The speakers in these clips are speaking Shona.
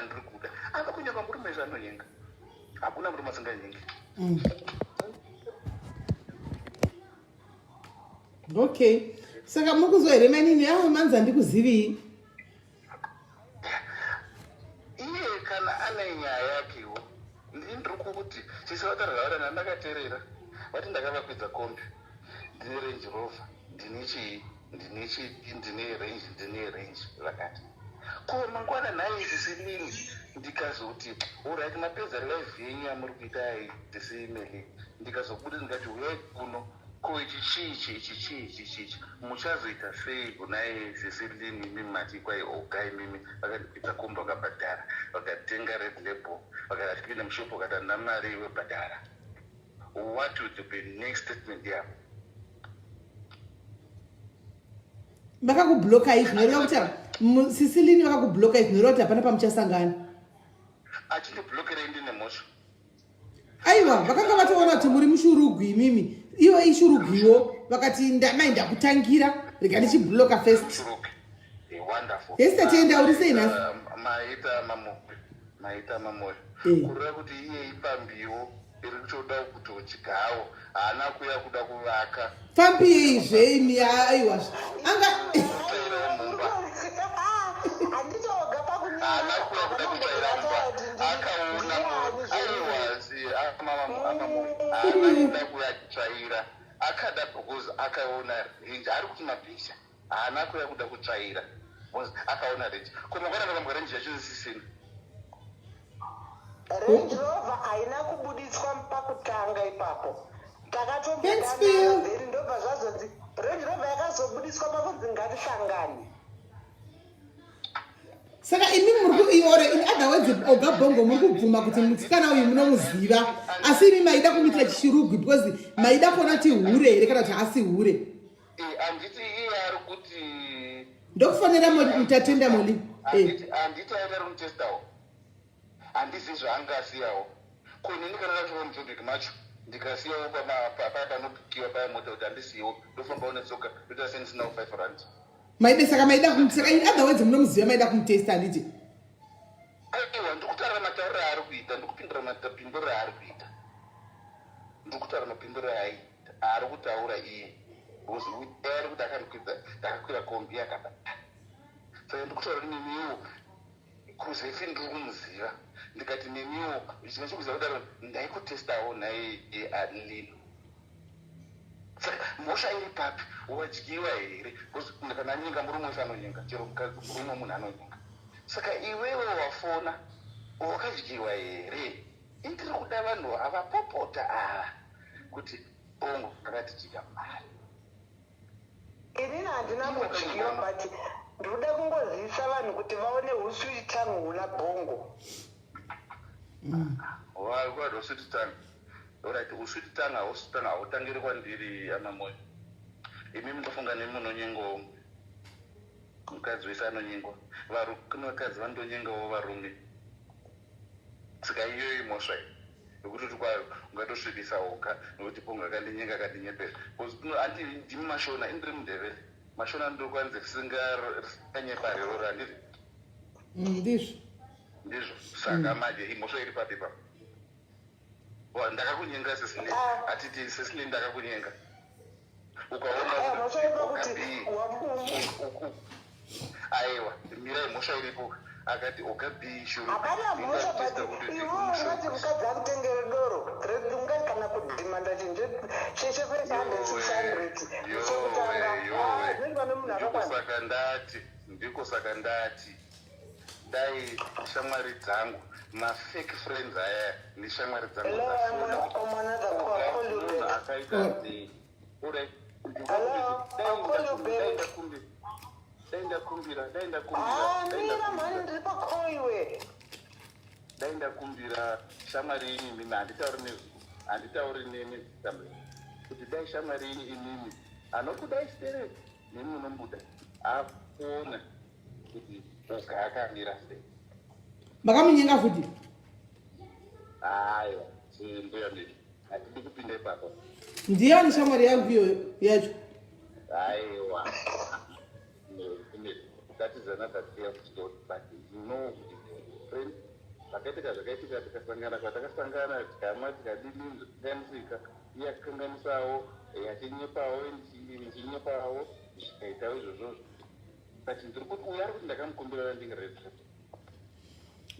ndiri kuda ava kunyange murume izvo anonyenga hakuna murume asinganyenge. Okay, saka mukuzohere manini manzi handikuzivi iye kana ane nyaya yakewo ndiri kuti chisavatarira ndakateerera vati ndakavakwidza kombi ndine range rover ndine chii ndine range vakati ko mangwana nhaye tisinini ndikazoti orit mapedza live yenyu yamuri kuita ai tisimeli ndikazobuda ndikati uyai kuno ko ichichi muchazoita sei kunai sesilini mimi mati kwai ogai mimi vakandipidza kombi vakabhadhara vakatenga red label vakati tipinde mushopo vakati handina mari webhadhara. What would be next statement yavo? vakakubloka izvi zvinoreva kuti sisilini vakakubloka izvi zvinoreva kuti hapana pamuchasangana achindiblokera ndine mhosva. aiwa vakanga vatoona kuti muri mushurugwi imimi ivo ishurugwiwo vakati ndamai ndakutangira rega ndichibloka first. Yes, tatienda uri sei nhasi maita mamoyo kureva kuti iye ipambiwo iri kutoda kutochigawo haana kuya kuda kuvaka fambi yeizveni aiwa anga haana kuya kuda kubaira mumba akaona aiwasi haana kuda kuyatsvaira akada because akaona renji ari kuti mabhisha haana kuya kuda kutsvaira akaona renji komangwana ndakambwa renji yacho zisisina Range Rover haina kubudiswa pakutanga ipapo. Takatomboda ndobva zvazonzi Range Rover yakazobudiswa pakunzi ngatihlangane. saka imi muri kuiore in other words oga bongo muri kubvuma kuti musikana uyu munomuziva asi imi maida kumuitira chishurugwi because maida kuona kuti hure here kana kuti haasi hure. handiti iye ari kuti ndokufanira mutatenda moli handiti aenda rimutestawo handisi zvaangasiyawo konini kana ndachoka mujobheki macho ndikasiyawo paya panopikiwa paya mota kuti handisiyiwo ndofambawo netsoka ndoita sendisinawo 5 rand. maida saka maida saka in other words munomuziva maida kumutesta handiti aiwa ndikutaura matauriro aari kuita ndikupindura mapinduro aari kuita ndikutaura mapinduro aari kutaura iye because ari kuti ndakakwira kombi yakabata saka ndikutaura kuti nemiwo kuzefi ndiri kumuziva ndikati nemiwo chimwe chikuziva kudaro ndaikutestawo naye lino saka mhosva iri papi wadyiwa here because kana anyenga murume wese anonyenga chero murume munhu anonyenga saka iwewe wafona wakadyiwa here. Indiri kuda vanhu avapopota ava kuti bongo rakatidya mari. Inini handina kudyiwa but ndoda kungozivisa vanhu kuti vaone uswiti tangu huna bongo. Wada uswiti tangu alright, uswiti tangu hautangiri kwandiri amamoyo. Imi munofunga nemunonyengawo mukadzi wese anonyengwa kune vakadzi vanondonyengawo varume saka iyoyo mhosva yekuti kwayo ungatosvibisa oka nokuti pongo akandinyenga akandinyeperera andi ndimi mashona indiri mudhevere mashona ndokwanze singanyeparerora handiri ndizvo saka manje imhosva iri papi pa ndakakunyenga sesine hatiti sesine ndakakunyenga ukaona aiwa mirai mhosva iripo akati okabii shuru hapana mhosva but iwo unoti mukadzi akutengere doro ungati kana kudhimanda chinje cheshe ndiko saka ndati dai shamwari dzangu mafake friends aya neshamwari dzangu akaita sei daindakumbira shamwari yenyu imimi handitauri nemi kuti dai shamwari yenyu imimi anokudai stere nemi munombuda akuona kuti oga akamira sei makamunyenga futi aiwa mboyambiri hatidi kupinda ipapo ndiani shamwari yangu iyo yacho aiwa that is another thing but you know friend zvakaitika tikasangana kwatakasangana tikamwa tikadini zvikanganisika iye akanganisawo achinyepawo ndichinyepawo zvikaitawo izvozvo but ndiri kuti uyo ari kuti ndakamukumbira ndinge red flag.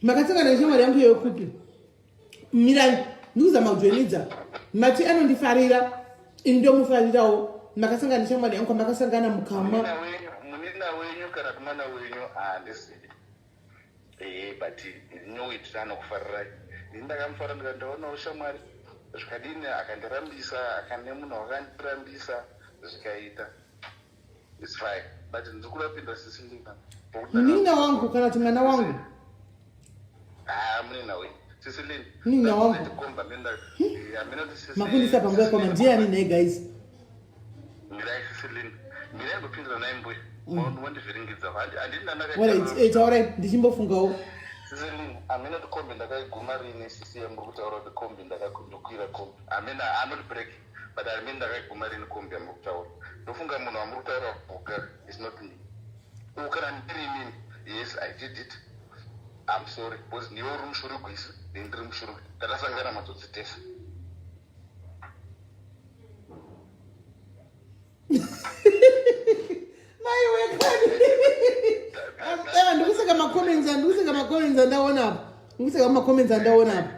Makasangana neshamwari yangu yekupi mirani ndikuzama kujoinidza mati anondifarira ini ndomufarirawo. Makasangana neshamwari yangu kwamakasangana mukama munina wenyu kana kuti mwana wenyu handizivi but inoitirana kufarirai. ini ndakamufarira ndikandaonawo shamwari zvikadini akandirambisa akane munhu wakandirambisa zvikaita its fine but ndiri kurapinda sisilina munina wangu kana kuti mwana wangu munina wenyu sisilini munina wangu makundisa panguva kwama ndiani naye guys mirai sisilini mirai ngopindira naye mbuya wandivhiringidza taurai ndichimbofungawo sisilini amina kuti kombi ndakaiguma rini sisi yangu kutaura kuti kombi ndakakwira kombi amina anoti break but amini ndakaiguma rini kombi yamuri kutaura ndofunga munhu wamuri kutaura kubuka is not me ukana ndiri inini yes I did it I'm sorry because niwe uri mushurugwisi ndiri mushurugwi takasangana matsotsi tese ndikuseka makomenzi andaona apa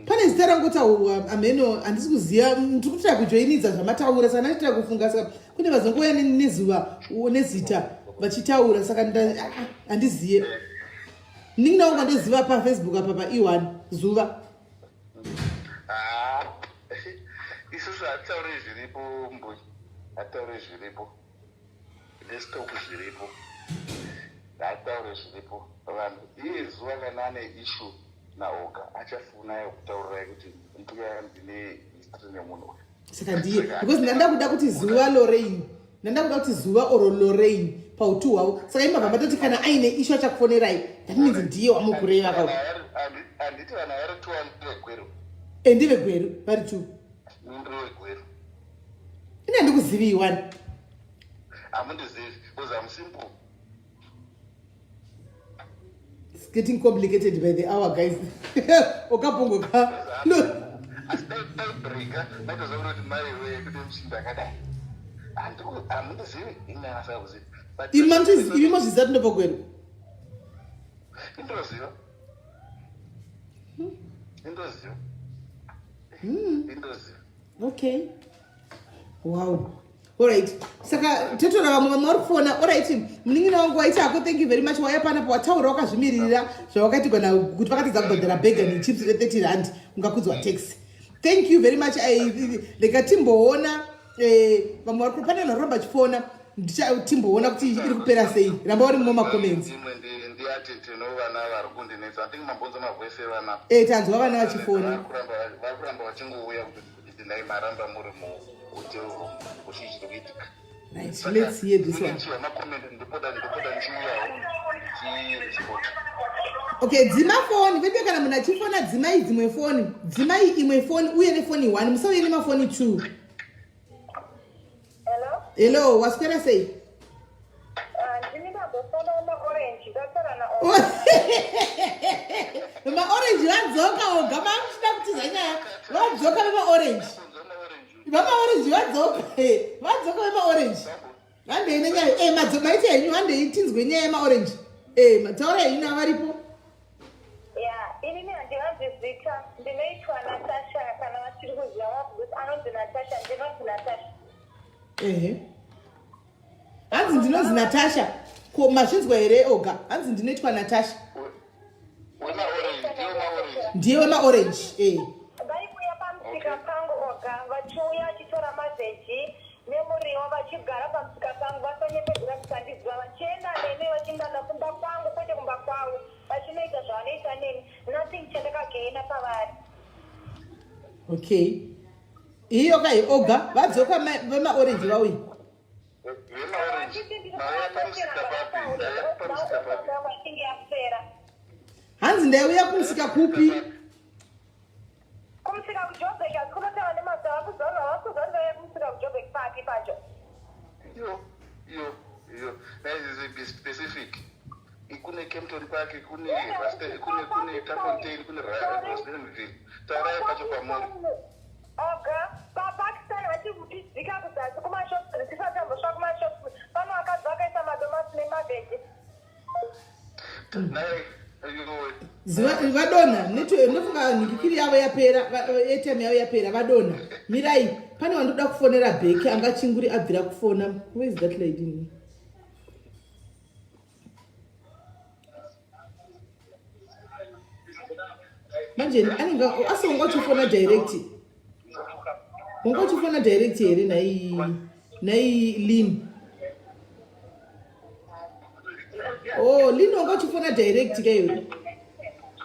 pane zita rangu taurwa ameno handisi kuziva ndiri kutira kujoinidza zvamataura saka ndachitira kufunga saka kune vazongouya nezuva nezita vachitaura saka handizive ndinginawo ngandoziva pafacebook apa pa-E1 zuva isusu hataure zviripo mbuyi hataure zviripo nestoku zviripo hataure zviripo vanhu iye zuva kana ane ishu naoga achafuna yokutaurirai kuti mbuya ndine history nemunhu saka ndiye because ndanda kuda kuti zuva Lorraine ndanda kuda kuti zuva oro Lorraine pautu hwavo saka imbabva matoti kana aine ishu achakufonerai that means ndiye wamukureva kau handiti vanhu vari 200 gweru endive gweru vari 2 ndiri wegweru ine handikuzivi iwani hamundizivi because I'm simple. It's getting complicated by the hour, guys. Okapongoka. Look. Imimo zizati ndopokwenu. Indoziva. Okay. Wow. Alright. Saka tetora vamwe vari kufona. Alright. Muningina wangu waiti ako thank you very much waya panapo wataura wakazvimirira zvawakati kana kuti vakatidza kubhadhara bega nechips re30 rand ungakudzwa taxi. Thank you very much. Rega timboona vamwe vari kupanda noramba chifona ndichatimboona kuti iri kupera sei. Ramba uri mu comments. Ndiyati tinovana vari kundinetsa ndingi mabonzo mavhese vana. Tanzwa vana vachifona. Vari kuramba vachingouya kuti ndinai maramba muri mu hotel kuchichiitika. Right, let's hear this one. Okay, dzima phone, vipi kana muna chifona dzimai dzimwe phone, dzimai imwe phone uye ne phone 1, musauye ne mafoni 2. Hello, waswera sei? Ndinida bofona ma orange, datara na ma orange wadzoka ogama mchida kutiza nyaya. Wadzoka ma orange. Mama orange wadzoka ma orange. Hande ine nyaya madzoma ite yenyu hande itinzwe nyaya ma orange. Mataura ina varipo. Ini handivazvizita ndinoitwa Natasha kana vachiri kuziva wakuti anonzi Natasha ndinonzi Natasha. Hanzi ndinonzi Natasha. Ko mazvinzwa here oga? Hanzi ndinoitwa Natasha. Ndiye ma orange. Vaiuya pamusika pangu oga vachiuya vachitora maveji nemuriwo vachigara pamusika pangu vasanyepedzera kusandidziva vachienda nene vachingana kumba kwangu kwete kumba kwavo vachinoita zvavanoita neni nothing chandakagaina pavari. Okay. Iyo kai oga vadzoka vemaorange vauya. Hanzi ndaiuya kumusika kupi? Kumusika kuJoburg asikunotava nemazuva kuzona vakuziva kuti vaiya kumusika kuJoburg paki pacho. Yo. That is a specific. kune Kempton Park, kune Tafontaine, kune Rosedale. Tarai pacho pamwe. Pakistan vachivutidzika kuzasi kumashops tisati tambosvika kumashops pano vakadzi vakaisa madomasi nemaveji. Vadonha nofunga nhikikiri yavo yapera, airtime yavo yapera. Vadonha mirai, pane wandoda kufonera bheki angachinguri abvira kufona. Where is that lady? Manje anenge asi ungachifona direct. Ungachifona direct here nai Lynn. Oh, Lynn ungachifona direct kayo.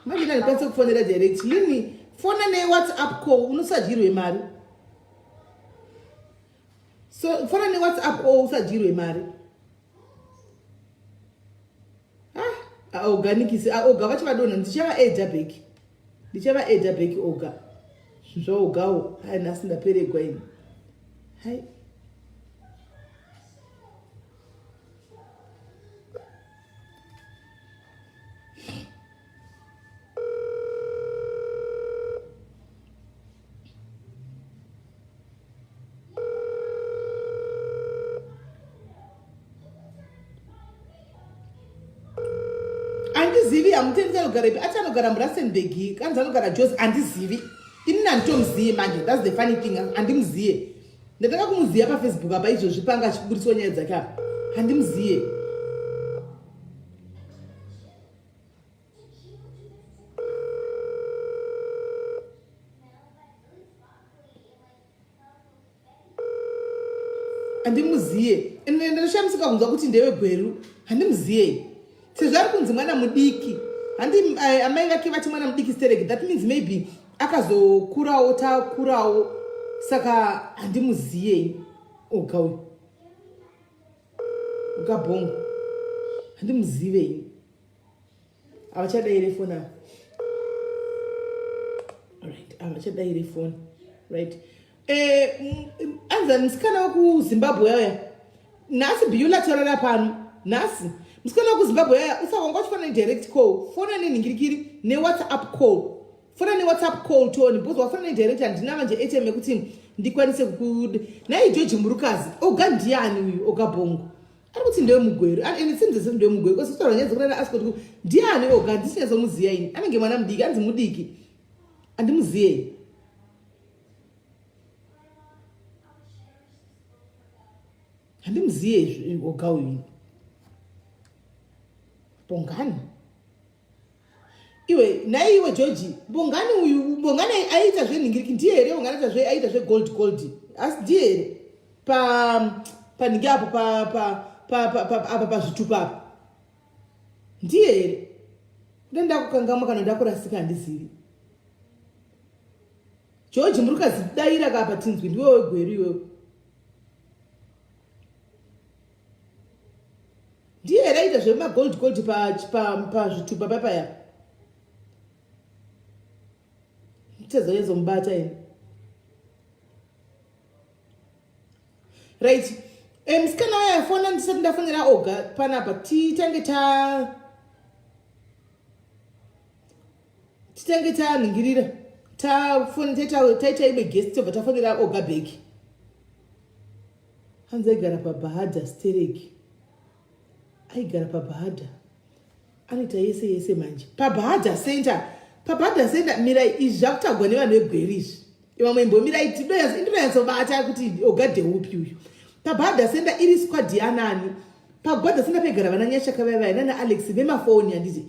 Manje ndikwanisa kufonera direct. Lynn fona ne WhatsApp call unosajirwe mari. So fona ne WhatsApp call usajirwe mari. Organic oga vachivadonha ndichava edha bheki. Ndichava edha bheki oga. Zvogawo hai nhasi ndaperegwa ini. Hai. Andizivi amutendisa kugara ipi ati anogara muRustenburg kanzi anogara Jos andizivi ini handitomuziye manje. That's the funny thing. Handimuziye. Ndatanga kumuziya paFacebook apa izvozvi panga achiburiswa nyaya dzake apa. Handimuziye. Handimuziye. Ndinoshamisika kunzwa kuti ndewe Gweru. Handimuziye. Sezvo ari kunzi mwana mudiki. Handi amai vake vati mwana mudiki stereki. That means maybe akazokurawo takurawo. Saka handimuziye oga uyu. Oga Bongo. Handimuzive ini. Avachadaire phone apa. Alright, avachadaire phone. Right. Anza musikana wekuZimbabwe yaya. Nhasi Beulah taurara pano. Nhasi musikana wekuZimbabwe yaya usakanga uchifana direct call. Fona nenhingirikiri neWhatsApp call. Fona neWhatsApp call toni because wafana direct handina manje ATM yekuti ndikwanise kukude. Nai George Murukazi oga ndiani uyu oga Bongo. Ari kuti ndewe Mugweru. And since ndewe Mugweru because sitaura nyaya dzekuti ask kuti ndiani oga ndisinyaso muziya ini. Anenge mwana mudiki anzi mudiki. Andimuziye. Handimuziye oga uyu. Bongani. Iwe George, Bongani uyu, Bongani aita zvenhingiriki ndiye here Bongani aita zvegold. Asi ndiye here pa ningi apo pa zvitupa apo. Ndiye here. Ndakukangama kana ndakurasika handizivi. George Murukazi daira kapa tinzwi ndiwe weGweru iwewe. Ndiye here aita zvemagold pa zvitupa papaya. Mtezo yezo mbata ini. Right. Msikana waya fona ndisati ndafonera oga panapa titange ningirira. Taita ibe guest over tafonera oga beki. Hanza igara pa Bahada stereki. Aigara pa Bahada. Anita yese manje. Pa Bahada Center. Pabhadha Center mirai izvakutagwa nevanhu veGweru izvi. Imwe imbo mirai ndinoyanzobata kuti ogadhe upi uyu. Pabhadha Center iri squad yanani. Pabhadha Center pegara vana Nyashaka vaya nana Alex vemafoni handiti.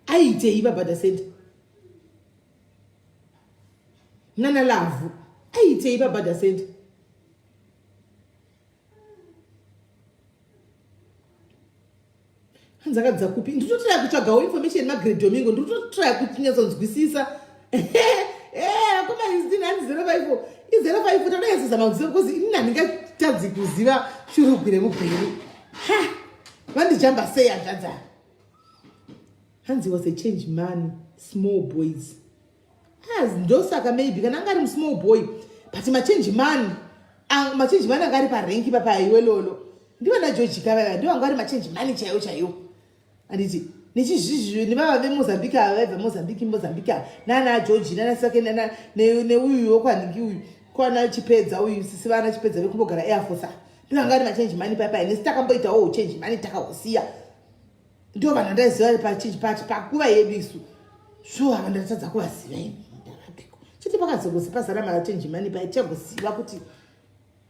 Aitei Pabhadha Center. Nana Lavu. Aitei Pabhadha Center. Hanzakadza kupi ndinototsvaka kutsvagawo information Margaret Domingo ndinototsvaka kunyatsodzwisisa kuma 16 05 tadayasizama kuziva because ini handingatadzi kuziva shurugwire muGweru. Vandijamba sei handadzana. Hanzi was a change man, small boys. Ndosaka maybe kana anga ari small boy but machange man anga ari parenki papa iwe lolo. Ndivo na George Kavaya ndivo anga ari machange man chaiwo. Anditi nechizvizvi nevava vemozambique ava vaibva mozambique nana georgi nana sake neuyu wokwanhingi uyu kwana chipedza uyu sisi vana chipedza vekumbogara airforce ndovanga vari machange mani paipai nesi takamboitawo change mani takausiya ndo vanhu ndaiziva pachange pati pakuva yedu isu so ava ndatadza kuvaziva ini ndakapiko chiti pakazogosi pazara mara change mani pai tichagoziva kuti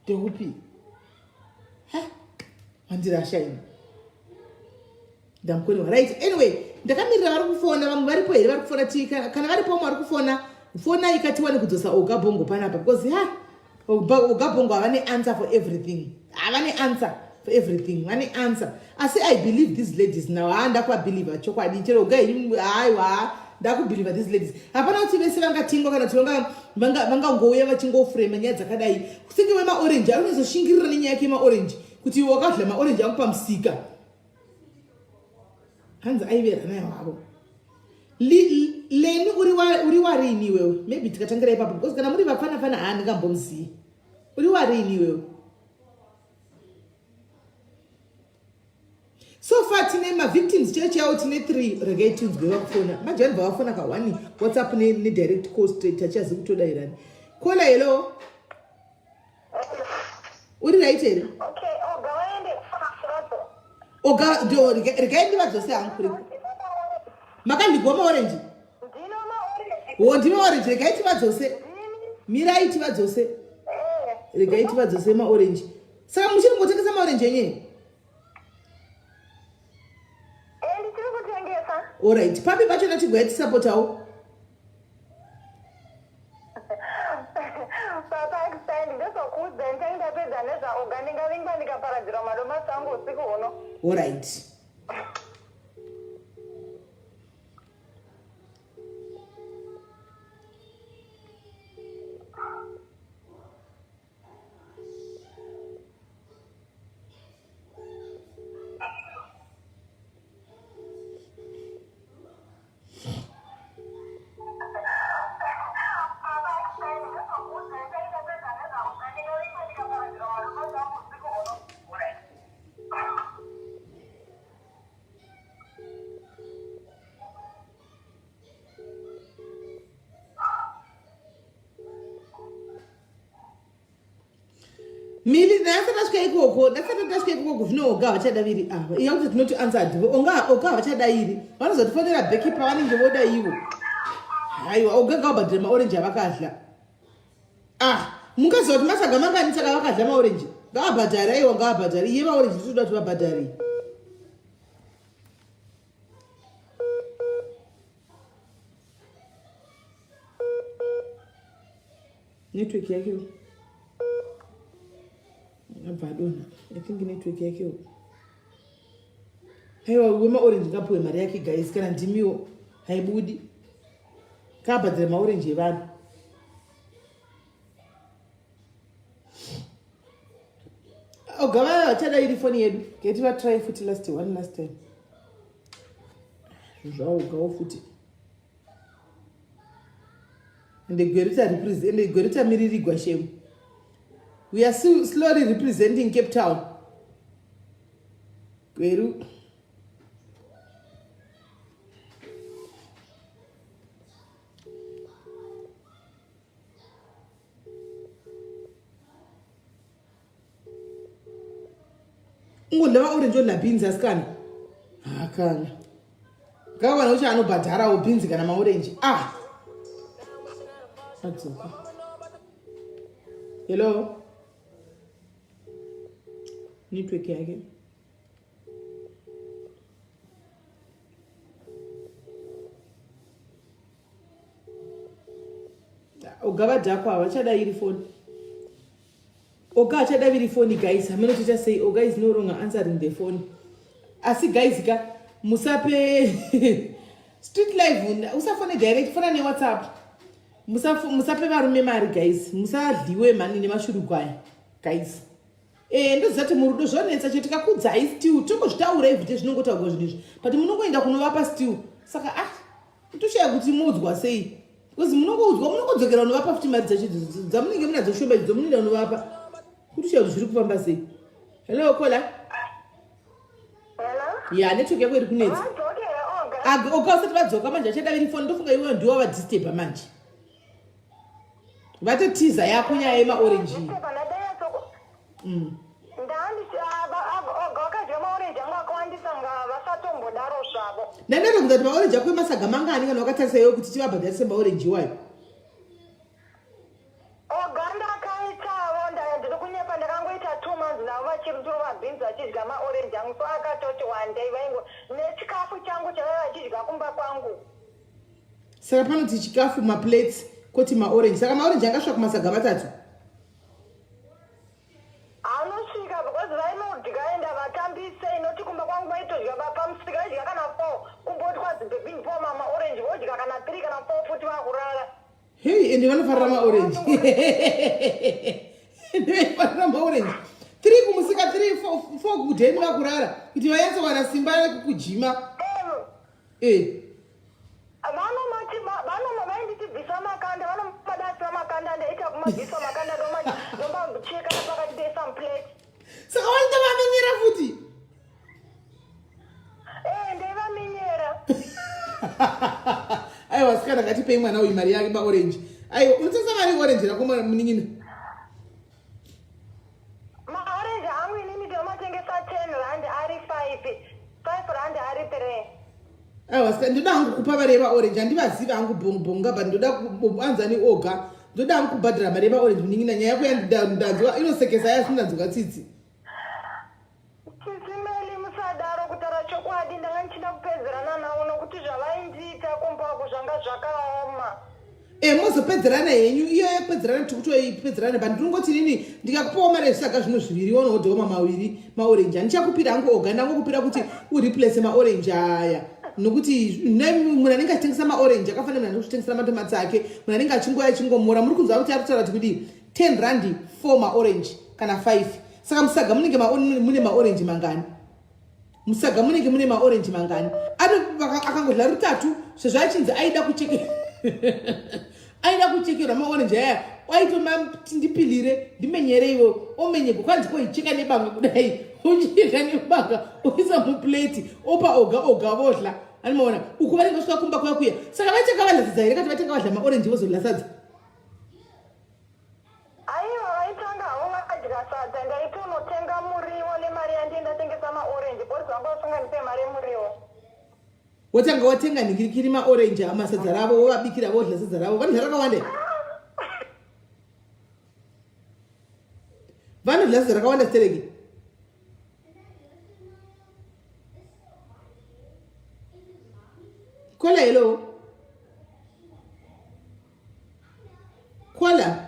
ndeupi wandirasha ini ndamukoniwa right. Anyway, ndakamirira vari kufona vamwe varipo here vari kufona tii kana varipo vamwe vari kufona fona ikatiwani kudzosa ogabhongo panapa because ogabhongo havane answer for everything, havane answer for everything, vane answer. Asi I believe these ladies now. Ndakuvabhelieva chokwadi chero gai haiwa ndakubhelieva these ladies. Hapana kuti vese vangatingwa kana kuti vangangouya vachingoframe nyaya dzakadai. Kusenge wemaorange ari kuzoshingirira nenyaya yake maorange kuti wakadla maorange akupa musika hanzi aivera naye wavo leni uri warini wewe maybe tikatangira ipapo because kana muri vafana handingambomuzivi uri warini wewe. So far tine mavictims church yavo tine 3 regai tunzwe vakufona majani vavafona ka1 whatsapp ne direct call straight tachiazi kutodairani kola hello uri right here oga ndo regai ndivadzose hangu kuriko makandigwa maorange ndine maorange regai tivadzose mirai tivadzose regai tivadzose maorange saka muchiri ngotengesa maorange yenyewe. Alright, papi pacho natigwa yatisapotawo. Papa extend ndozokuudza ndingapedza nezvaoga ndingavinga ndikaparadzira madomasi angu usiku huno. Alright. Mili nasaka ikoko nasaka ikoko zvino oga vachadaviri ava iya kuti tinoti answer divo oga vachadairi vanozotifonera backup pavanenge voda ivo haiwa oga ngavabhadhira maorange avakadla mungazoti masaga manganisaka vakadla maorange ngavabhadhari aiwa ngavabhadhari iye maorange titoda kuti vabhadhari. Network yake Badona, I think network yake. Haiwa wema orange ngapuwe mari yake guys kana ndimiwo haibudi. Kabhadhira maorange evanhu. Ogava vachada iri foni yedu. Geti va try futi last time. Zvao gawo futi. Ende gwerita miriri gwashemu. We are slowly representing Cape Town. Gweru. Ngondava orange la beans askana. Kana. Gawana ucha anobhadhara o beans kana maorange. Atsoka. Hello. Network yake. Ogava dhako avachada iri phone. Oga achada iri phone guys. I'm not just say Oga is no longer answering the phone. Asi guys ka musape street live usafone direct fona ne WhatsApp. Musape varume mari guys. Musadliwe mani nemashurugwai guys. Ndozati murudo zvonetsa chetika kudzai stew tongozvitaura ivhite zvinongotaurwa zvinhu izvi but munongoenda kunovapa stew saka kutoshaya kuti mudzwa sei because munongodzokera unovapa futi mari dzacho dzamunenge munadzo shoma idzo munoenda unovapa kutoshaya kuti zviri kufamba sei. Hello kola. Hello. Yeah, network yako iri kunetsa. ukasati vadzoka manje achadaviri foni ndofunga iweyo ndiwo vadisturba manje vatetiza yako nyaya yemaorenji ndandato kuzati maorenji ako emasaga mangani kana wakatarisa iweyo kuti tivabhadharise maorenji iwayo oganda akaitawo ndiri kunyepa ndakangoita 2 months navo vachirutiro vabhinzi vachidya maorenji angu so akatoti one day vaingo nechikafu changu chavai vachidya kumba kwangu saka panoti chikafu maplates koti maorenji saka maorenji angasvika kumasaga matatu anosvika because vainodya enda vatambise inoti kumba kwangu vaitodya pamusika vaidya kana 4 kumbotwa dzibhebhini 4 maorenji vodya kana 3 kana 4 futi vakurara hei ende vanofarira maorenji ende vaifarira maorenji 3 kumusika 3 4 kudheni vakurara kuti vanyatsowana simba rekukujima vainditibvisa makanda vanomadatsa makanda ndaita kumabvisa makanda ndombacheka napakati pesamplate saka vaita vamenyera futi ndeivamenyera aiwa sikana ngatipei mwana uyu mari yake maorenji aiwa unotasa mari orenji rako munin'ina maorenji angu inini ndomatengesa 10 rand ari 5 rand ari 3 aiwa sika ndoda hangu kupa mari yemaorenji handivaziva hangu bonga but ndoda kuanzani oga ndoda hangu kubhadhira mari yemaorenji munin'ina nyaya yako yandanzwa inosekesa yasindanzwa tsitsi chisimeli musadaro kutaura chokwadi ndanga ndichida kupedzerana navo nokuti zvavaindiita kumbako zvanga zvakaoma mozopedzerana henyu iyo yapedzerana tikutoipedzerana but ndinongoti nini ndikakupawo mari yesaga zvino zviviri wonohodhoma maviri maorenji handichakupira hangu oga ndangokupira kuti ureplace maorenji aya nokuti munhu anenge achitengesa maorenji akafanira munhu anenge achitengesera matomatsi ake munhu anenge achingoya achingomura muri kunzwa kuti arikutaura kuti 10 rand 4 maorenji kana 5 saka musaga munenge mune maorenji mangani musaga munenge mune maorenji mangani akangodla rutatu sezvo achinzi aida kuchekerwa maorenji aya waitomati ndipilire ndimenyere iwo omenyeko kwanzi koicheka nebanga kudai ucheka nebanga oisa mupleti opa oga vodla animaona uku vanenge vasvika kumba kwakuya saka vacheka vadlasadza here kati vatenge vadla maorenji vozodlasadza sadza ndaitonotenga muriwo nemari yandiendatengesa maorenji bhori zangu vasunganipe mari yemuriwo wotanga watenga nhingirikiri maorenji amasadza ravo wovabikira vodla sadza ravo vanhu rakawanda vanodla sadza rakawanda stereki kola hello kola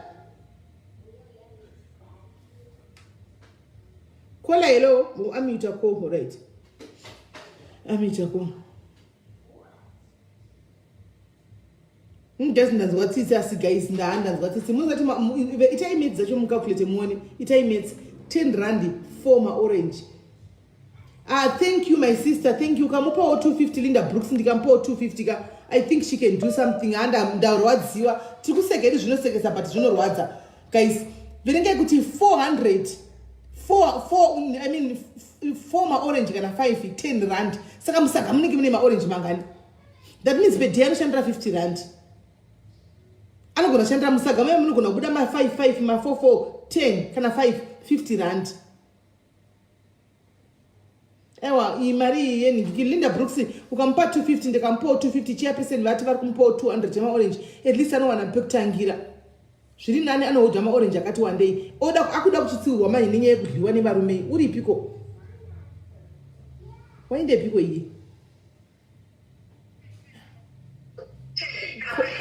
hello amita ko right amita ko ndanzwa tsitsi asi guys ndanzwa tsitsi muzati itai mates zacho mucalculate muone itai mates 10 rand 4 maorange thank you my sister thank you kamupawo 250 Linda Brooks ndikamupawo 250 ka I think she can do something ndarwadziwa tiri kusegeri zvinosekesa but zvinorwadza guys verengai kuti 400 4 maorange kana 5 10 rand saka musaga munenge mune maorange mangani that means per day anoshandira 50 rand anogona shandira musaga maya munogona kubuda ma 5 ma 4 10 kana 50 rand ewa imari yeni Linda Brooks ukamupa 250 ndikamupawo 250 chairperson vati vari kumupawo 200 yemaorange at least anowana pekutangira zviri nani anohodha maorange akati wandei akuda kuchitsiurwa mani nenyaya yekudliwa nevarume uripiko waindepiko iye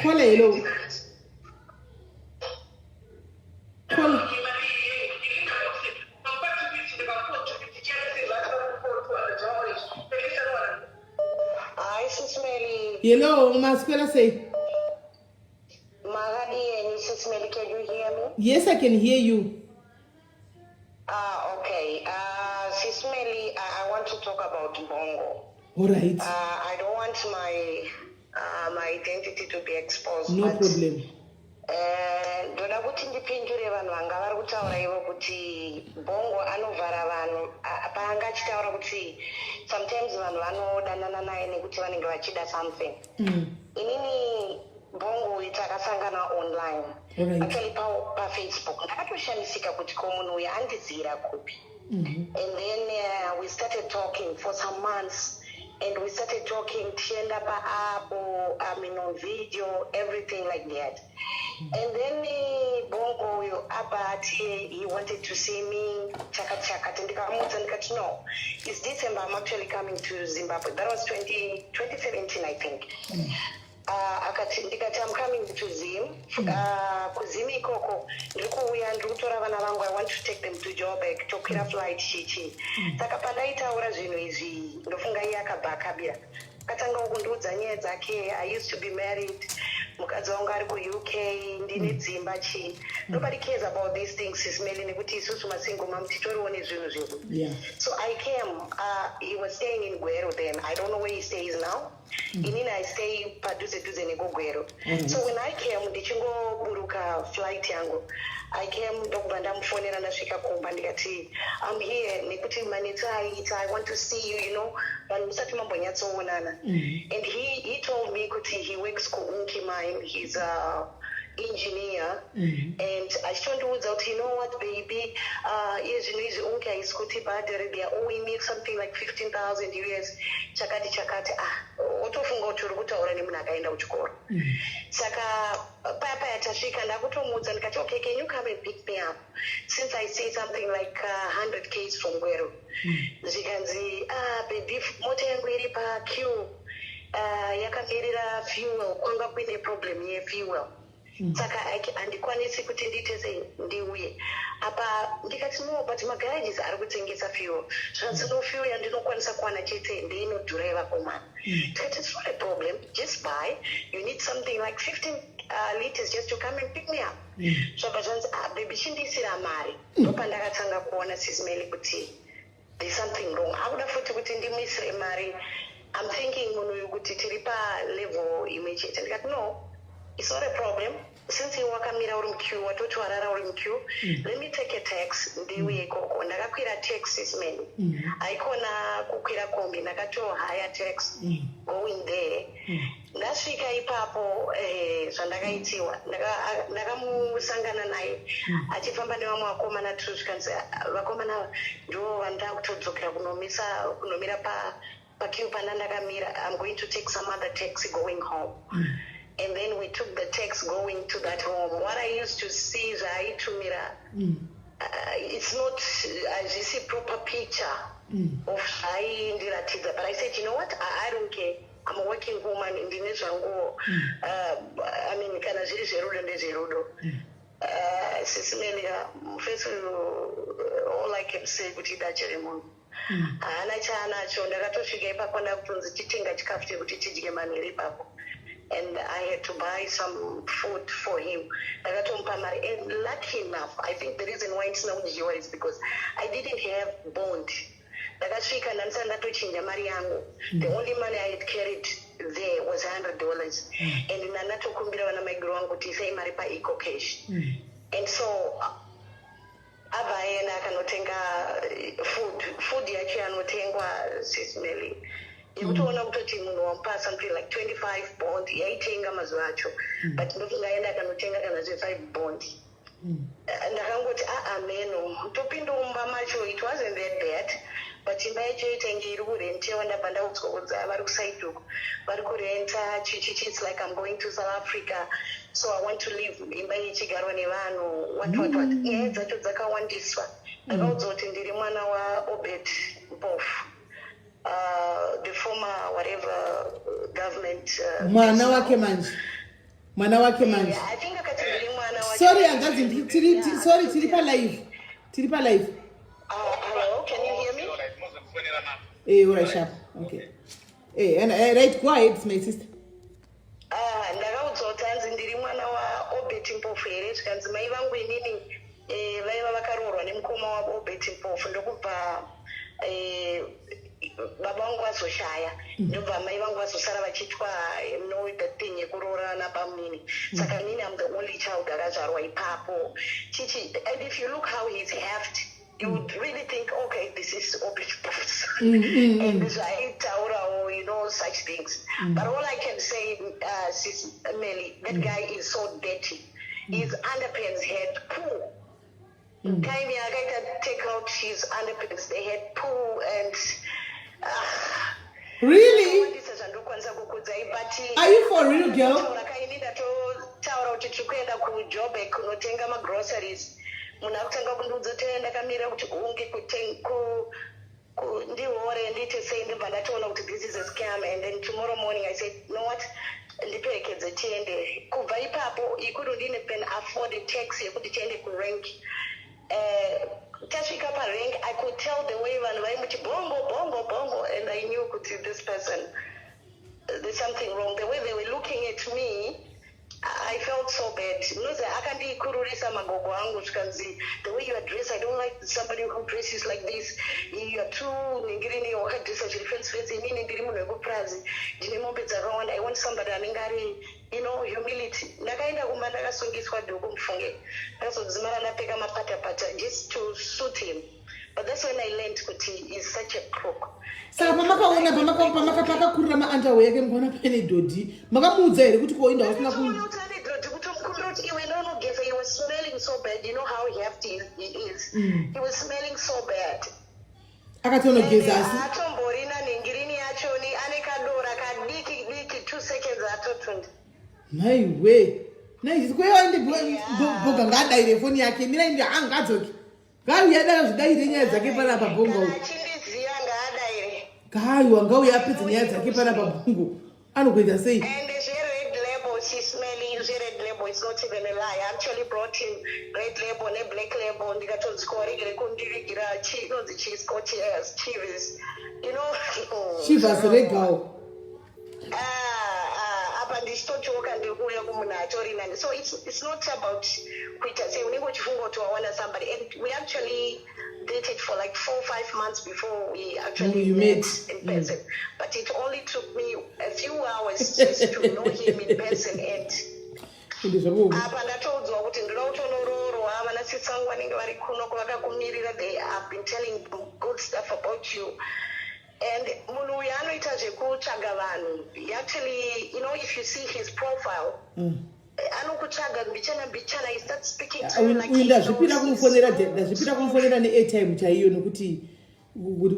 kola hello kola hello maskwela say can you hear me? Yes, I can hear you. Okay. Sismeli, I want to talk about Bongo. All right. I don't want my identity to be exposed. No problem. ndoda kuti ndipindure vanhu vanga vari kutaura ivo kuti Bongo anovhara vanhu paanga achitaura kuti sometimes vanhu vanodanana naye nekuti vanenge vachida something. Inini Bongo takasangana online actually paFacebook ndakatoshamisika kuti ko munhu uyu andizira kupi. And then we started talking for some months. And we started talking, tienda pa app, on video, everything like that. And then Bongo he wanted to see me, chaka. No, it's December, I'm actually coming to Zimbabwe. That was 2017, I think. I'm coming to Zim. Kuzim ikoko ndikuuya ndikutora vana vangu. I want to take them to Joburg tokwira flight chichi. Saka padaitaura zvinhu izvi ndofunga iye akabhakabira. Akatanga kundiudza nyaya dzake. I used to be married. Mukadzi wangu ari ku-UK, ndine dzimba chi. Nobody cares about these things Sismeli nekuti isusu masingle mom titoriwo nezvinhu zvedu. So I came. He was staying in Gwero then. I don't know where he stays now. Inini I stay padhuze negogwero. So when I came ndichingoburuka flight yangu, I came ndokubva ndamufonera ndasvika kumba ndikati I'm here nekuti manetsa aita I want to see you, you know, vanhu musati mambonyatsoonana. And he told me kuti he works ku-Unki mine. He's a engineer. And achitondiudza kuti, you know what baby, zvinhu izvi Unki haisi kuti bhadhari, they are owing me something like 15,000 US chakati. Otofunga kuti uri kutaura nemunhu akaenda kuchikoro. Saka paya tasvika ndakutomuudza ndikati okay, can you come and pick me up since I see something like 100 k's from Gwero. Zvikanzi baby mota yangu iri paqueue yakamirira fuel, kwanga kuine problem yefuel. Saka handikwanisi kuti ndite ndiuye apa. Ndikati no, but magarages ari kutengesa fuel. Zvanzi no, fuel yandinokwanisa kuwana chete ndeinodhuraiva komana. Ndikati it's not a problem, just buy. You need something like 15 liters just to come and pick me up. Zvabva zvanzi baby chindisira mari. Ndopandakatanga kuona Sismeli kuti there's something wrong. Akuda futi kuti ndimisire mari. I'm thinking munhu uyu kuti tiri pa-level imwe chete. Ndikati no, it's not a problem. Since you wakamira uri muqueue, watoti warara uri muqueue, let me take a taxi ndiuye ikoko. Ndakakwira taxi Sismeli. Haikona kukwira kombi, ndakatohaya taxi going there. Ndasvika ipapo zvandakaitiwa ndakamusangana naye achifamba nevamwe vakomana tuzvikanzi vakomana ndo vanda kutodzokera kunomira paqueue pana ndakamira. I'm going to take some other taxi going home. And then we took the taxi going to that home. What I used to see is it's not as a proper picture of Ndiratidza. But I said, you know what? I don't care. I'm a working woman in the Nezango. I mean, kana ziri zerudo ndezerudo. Sismeli, first all I can say kuti dachere munhu. Anacho ndakatosvika ipapo ndakutonzi titenga chikafu chekuti tidye manhiri ipapo. And I had to buy some food for him. And lucky enough, I think the reason why it's not here is because I didn't have bond. The only money I had carried there was $100. And in Nanato Kumbira and my grandma say Maripa Eco Cash. And so Abayena canotenga food yachi anotengwa Sismeli. Ikutoona kutoti munhu wampa something like 25 bond yaitenga mazuva acho, but ndofungaenda kanotenga kana 5 bond. Ndakangoti meno topindomba macho, it wasn't that bad, but imba yacho yaitenge iri kurentiwa. Ndabva ndaudzwa kuti vari kuside uko vari kurenta chichichi. It's like I'm going to South Africa, so I want to live imba ichigarwa nevanhu what. Nyaya dzacho dzakawandiswa. Ndakaudzwa kuti ndiri mwana waObed Mpofu. The former whatever government mwana wake manje I think akatiri mwana wake. Sorry angazi sorry tiri pa live hello, can you hear me? All right, sharp. Okay. And right, go ahead, my sister. Ndakaudzwa kuti anzi ndiri mwana waObed Mpofu here. Zvikanzi mai vangu inini vaiva vakaroorwa nemukoma waObed Mpofu. Ndokubva baba vangu vazoshaya ndobva mai vangu vazosara vachitwa the thing yekuroorana pamini saka nini am the only child akazvarwa ipapo chichi. And if you look how he's heft, you would really think, okay, this is obvious. And zvaitaurawo, such things. But all I can say, Sis Melly, that guy is so dirty. His underpants had poo. Time yakaita take out his underpants, they had poo and really? Are you for real, girl? Taura kuti tikuenda kuJoburg kunotenga magroceries. Munhu akutanga kundiudza kuti ndakamira kuti unge ndihore ndite sei ndibva ndatoona kuti this is a scam. And then tomorrow morning I said, you know what, ndiperekedze tiende. Kubva ipapo ikuru pen afford a taxi yekuti tiende kurank. Tasvika parank, I could tell the way vanhu vaimuti bongo, and I knew kuti this person, there's something wrong. The way they were looking at me, I felt so bad. Akandikururisa magogo angu zvikanzi, the way you are dressed, I don't like somebody who dresses like this. You are too ningirini wakadresa zviri fancy. Inini ndiri munhu wekupurazi, ndine mombe dzakawanda. I want somebody anenge ari, humility. Ndakaenda kumba ndakasungiswa dhuku mufunge. Ndakazodzimara ndapfeka mapatapata just to suit him. But that's when I learned kuti he's such a crook. Saka pamakaona pamakakurira maandawe yake mukona pane dhodhi makamuudza here kuti koinda wasina ku he was smelling so bad. You know how hefty he is. He was smelling so bad. Akatonogeza asi atomborina ningirini yachoni ane kadora kadiki 2 seconds atotunda. My way. Nice. Kweende boga ngadaire phone yake mira indi angadzoki. Ngauya dala zvidaire nyaya dzake pana pabongo. Achindiziva ngaadaire. Ngaiwa ngauya apedza nyaya dzake pana pabongo. Anokuita sei? And the red label, she's smelling red label. It's not even a lie. I actually brought him red label and black label. Ndikatodzikoregere kundirigira cheese coaches, chivas. Chivas regal. So it's not about quitting. Say we go to somebody, and we actually dated for like 4 or 5 months before we actually met in person. But it only took me a few hours just to know him in person. And they have been telling good stuff about you. And actually, if you see his profile, he starts speaking to you like ndazvipira kumufonera ne-airtime chaiyo nokuti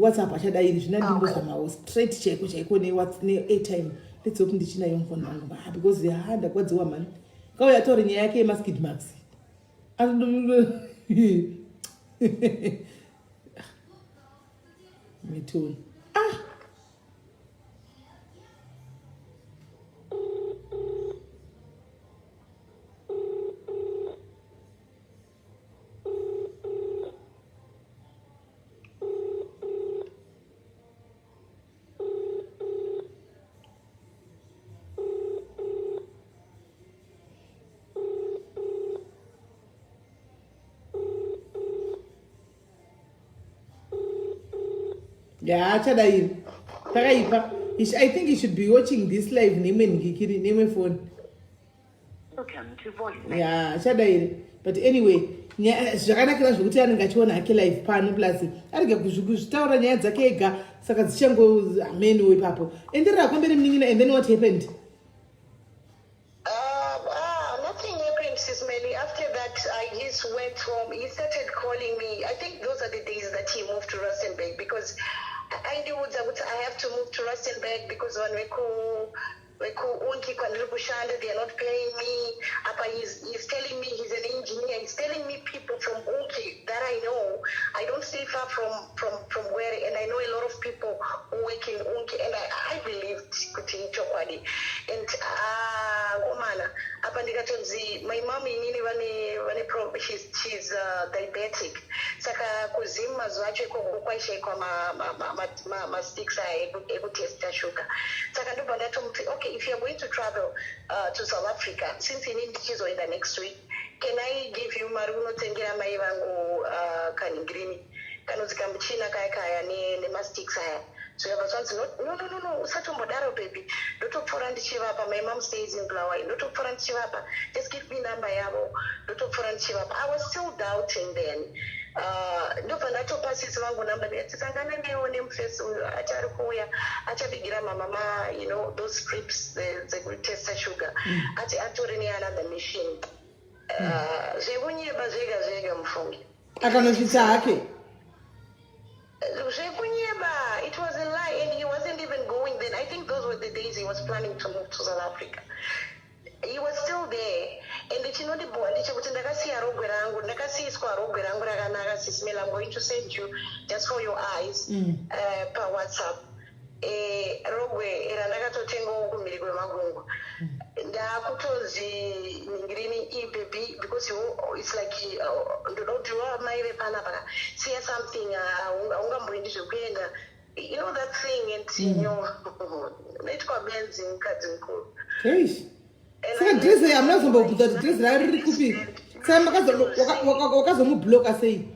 WhatsApp achadairi zvinandimbozamawo straight chaiko ne-airtime. Let's hope ndichinayo mfoni wangu because ndakwadziwa mani kauya tori nyaya yake yemaskid max metoni chadairi takaipa. I think he should be watching this live neme phone. Welcome to voicemail. Chadairi. But anyway, zvakanakira zvokuti anenge achiona hake live pano plus arege kuzvitaura nyaya dzake ega saka dzichangoameniwo ipapo. Enderera kwamberi munin'ina. And then what happened? Nothing happened, Sis Melly. After that, I just went home. He started calling me. I think those are the days that he moved to Rustenburg because I knew that I have to move to Rustenburg because when they are not paying me. He's telling me he's an engineer. He's telling me people from Unki that I know. I don't stay far from where, and I know a lot of people who work in Unki, and I believed Kuti Chokwadi. And my mom she's diabetic. Saka kuzima zwache kwaisha kwa ma sticks test sugar. Saka ndo bandato okay, if you're going to travel to South Africa, since you need to in the next week, can I give you maruno tengera mai vangu kaningrini kanozika mchina kaya ne ma sticks haya. zvekabva zvanzi no usatombodaro baby ndotopfuura ndichivapa. My mom stays in Bulawayo. Ndotopfuura ndichivapa, just give me number yavo. Ndotopfuura ndichivapa. I was still doubting then. Ndobva ndatopasisa vangu namba ndikati sangana newo nemufesi uyu achari kuuya achabigira mama you know those strips dzekutesta sugar ati atori neanother mission. Zvekunyeba zvega zvega mufungi akanosvitsa hake zvekunyeba. It was a lie and he wasn't even going then. I think those were the days he was planning to move to South Africa. He was still there. And chinondibhwa ndechekuti ndakasiya rogwe rangu, ndakasiiswa rogwe rangu rakanaka sismel. I'm going to send you just for your eyes paWhatsApp. Rogwe randakatotengawo kumhiri kwemagungu. Ndakutozi ningirini ibaby because it's like ndoda kuti mai vepanapa siya something aungamboendi zvekuenda. You know that thing and you know naitwa benzi mukadzi mukuru. Saka dress amunazombobuda kuti dress rari riri kupi? Saka wakazomubloka sei?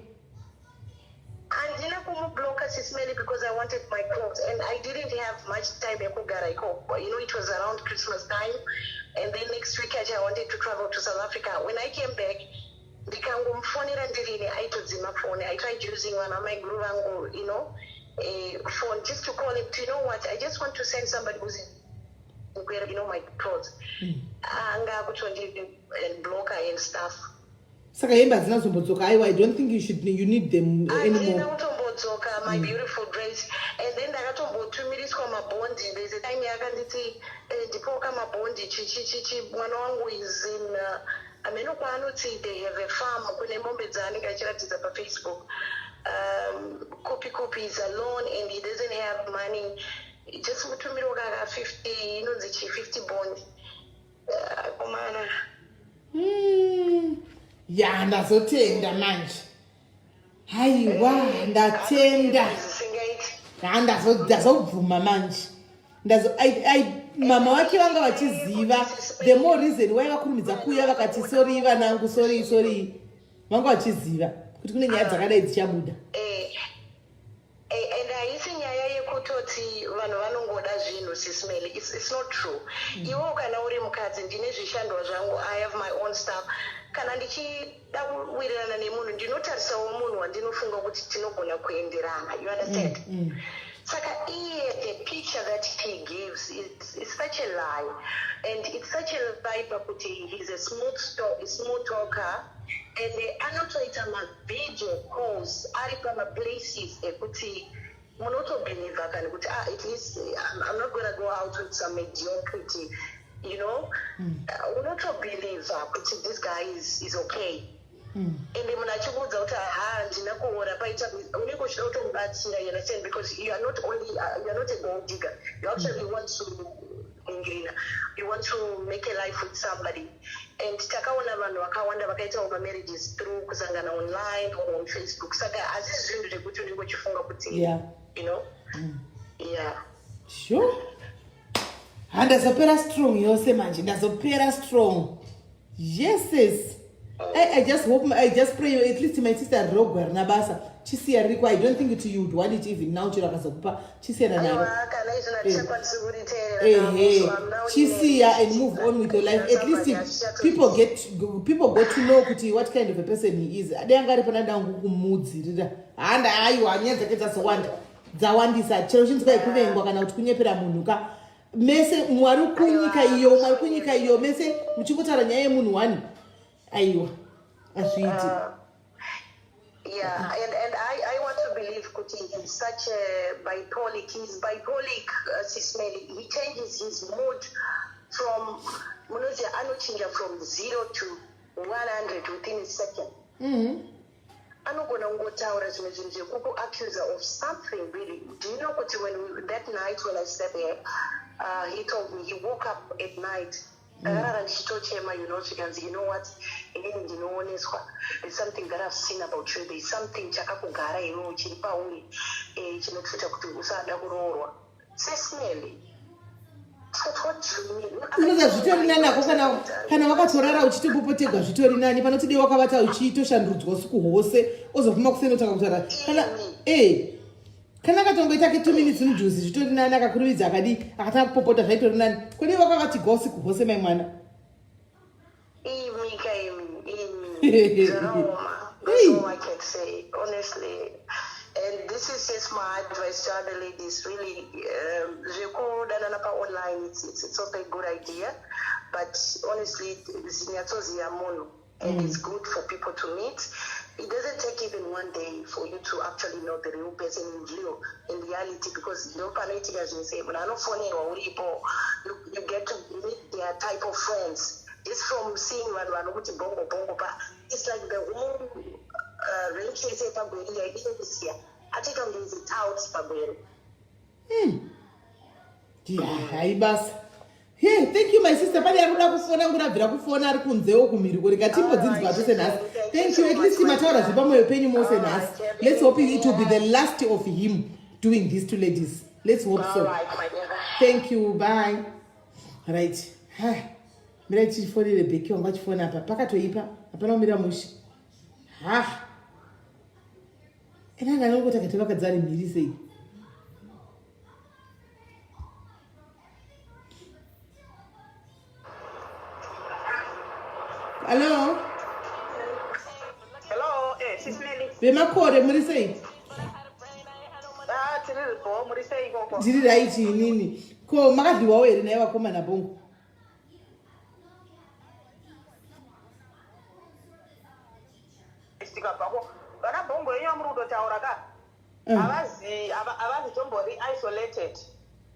Handina kumubloka sismeli because I wanted my clothes and I didn't have much time yekugara ikoko. You know, it was around Christmas time and then next week I wanted to travel to South Africa. When I came back, ndikangomfonera ndirini aitodzima phone. I tried using one of my guru vangu, you know, phone just to call him to, you know what, I just want to send somebody who's you know my clothes. Anga kutondi and blocker and stuff. Saka hembe hadzina kuzombodzoka. I don't think you need them anymore. Handina kutombodzoka my beautiful dress. And then ndakatombotumiriswa mabondi. There's a time yakanditi ndipoka mabondi chichi mwana wangu is in ameno kwaanoti they have a farm kune mombe dzaanenge achiratidza paFacebook. Copies alone and he doesn't have money. Just mutumiro kaka 50 inonzi chi 50 bond. Komana. Ya ndazotenda manje. Haiwa ndatenda. Ndazobvuma manje. Mama wake vanga vachiziva the more reason why vakurumidza kuuya vakati sorry vanangu sorry vanga vachiziva kuti kune nyaya dzakadai dzichabuda. And haisi nyaya yekutoti vanhu vanongoda zvinhu sismeli. It's not true. Iwo kana uri mukadzi ndine zvishandwa zvangu. I have my own stuff. Kana ndichida kuwirirana nemunhu ndinotarisawo munhu wandinofunga kuti tinogona kuenderana. You understand? Saka the picture that he gives is such a lie. And it's such a lie pakuti he's a smooth talker. And anotoita mavideo calls ari pamaplaces ekuti munotobheliva kana kuti at least I'm not going to go out with some mediocrity, you know. Unotobheliva kuti this guy is okay. And munhu achibudza kuti handina kuora paita unenge uchida kutomubatsira, you understand, because you are not a gold digger. You actually want to you want to make a life with somebody. And takaona vanhu vakawanda vakaita marriages through kusangana online or on Facebook. Saka hazisi zvinhu zvekuti unenge uchifunga kuti you know. Sure. Ndazopera strong yose manje, ndazopera strong. Yes. I just hope, I just pray at least my sister Rogwe Nabasa chisiya riko. I don't think it you would want it even now chirakazokupa chisiya naro. Chisiya and move on with your life. At least people got to know kuti what kind of a person he is. Adengari panada ngukumudzirira. Handa aiwa nyenza kedza sowanda. Dzawandisa chero chinzwa ikuvengwa kana kuti kunyepera munhu ka mese mwari kunyika iyo mese muchingotara nyaya yemunhu wani. Aiwa azviti. And I want to believe kuti he's such a bipolic. He's bipolic, Sismeli. He changes his mood from munozi anochinja from 0 to 100 within a second. Anogona kungotaura zvimwe zvinhu zvekuku accuse of something really. Do you know kuti that night when I slept there, he told me he woke up at night. You know what? There's something that I've seen about you. There's something chakakugara iwe chiri pauri chinokuita kuti usada kuroorwa. Sismeli. Unoza zvitori nani ako kana wakatorara uchitopopotegwa zvitori nani panoti dei wakavata uchitoshandudzwa usiku hwose ozofuma kuseno taka kutaura kana kana akatongoita ke 2 minutes mujuzi zvitori nani akakuruvidza akadi akatanga kupopota zvaitori nani kune vakavati gosi kuhose mai mwana That's all I can say, honestly. And this is just my advice to other ladies. Really, record and online. It's also a good idea, but honestly, and it's good for people to meet. It doesn't take even one day for you to actually know the real person in reality, because no parenting, as you say, when I know funny or you get to meet their type of friends. Just from seeing one bongo, but it's like the whole relationship this year. I think I'm going to out Pablo. Hai bas. Hey, thank you my sister. Pali akuda kufona ngurabvira kufona ari kunzeo kumiri kuri katimbo dzidzwa tose nhasi. Thank you. At least mataura zvipamo yepenyu mose nhasi. Let's hope it will be the last of him doing this to ladies. Let's hope so. Thank you. Bye. Right. Hi. Mira chifonere beki wanga chifona apa pakatoipa apana kumira mushi ena ngangoti akati vakadzari mhiri sei hello sis Nelly vemakore muri sei tiripo muri sei koko ndiri right inini ko makadliwawo here naye vakomana bongo vana bongo yenyu amurudotaura ka avazi tombori isolated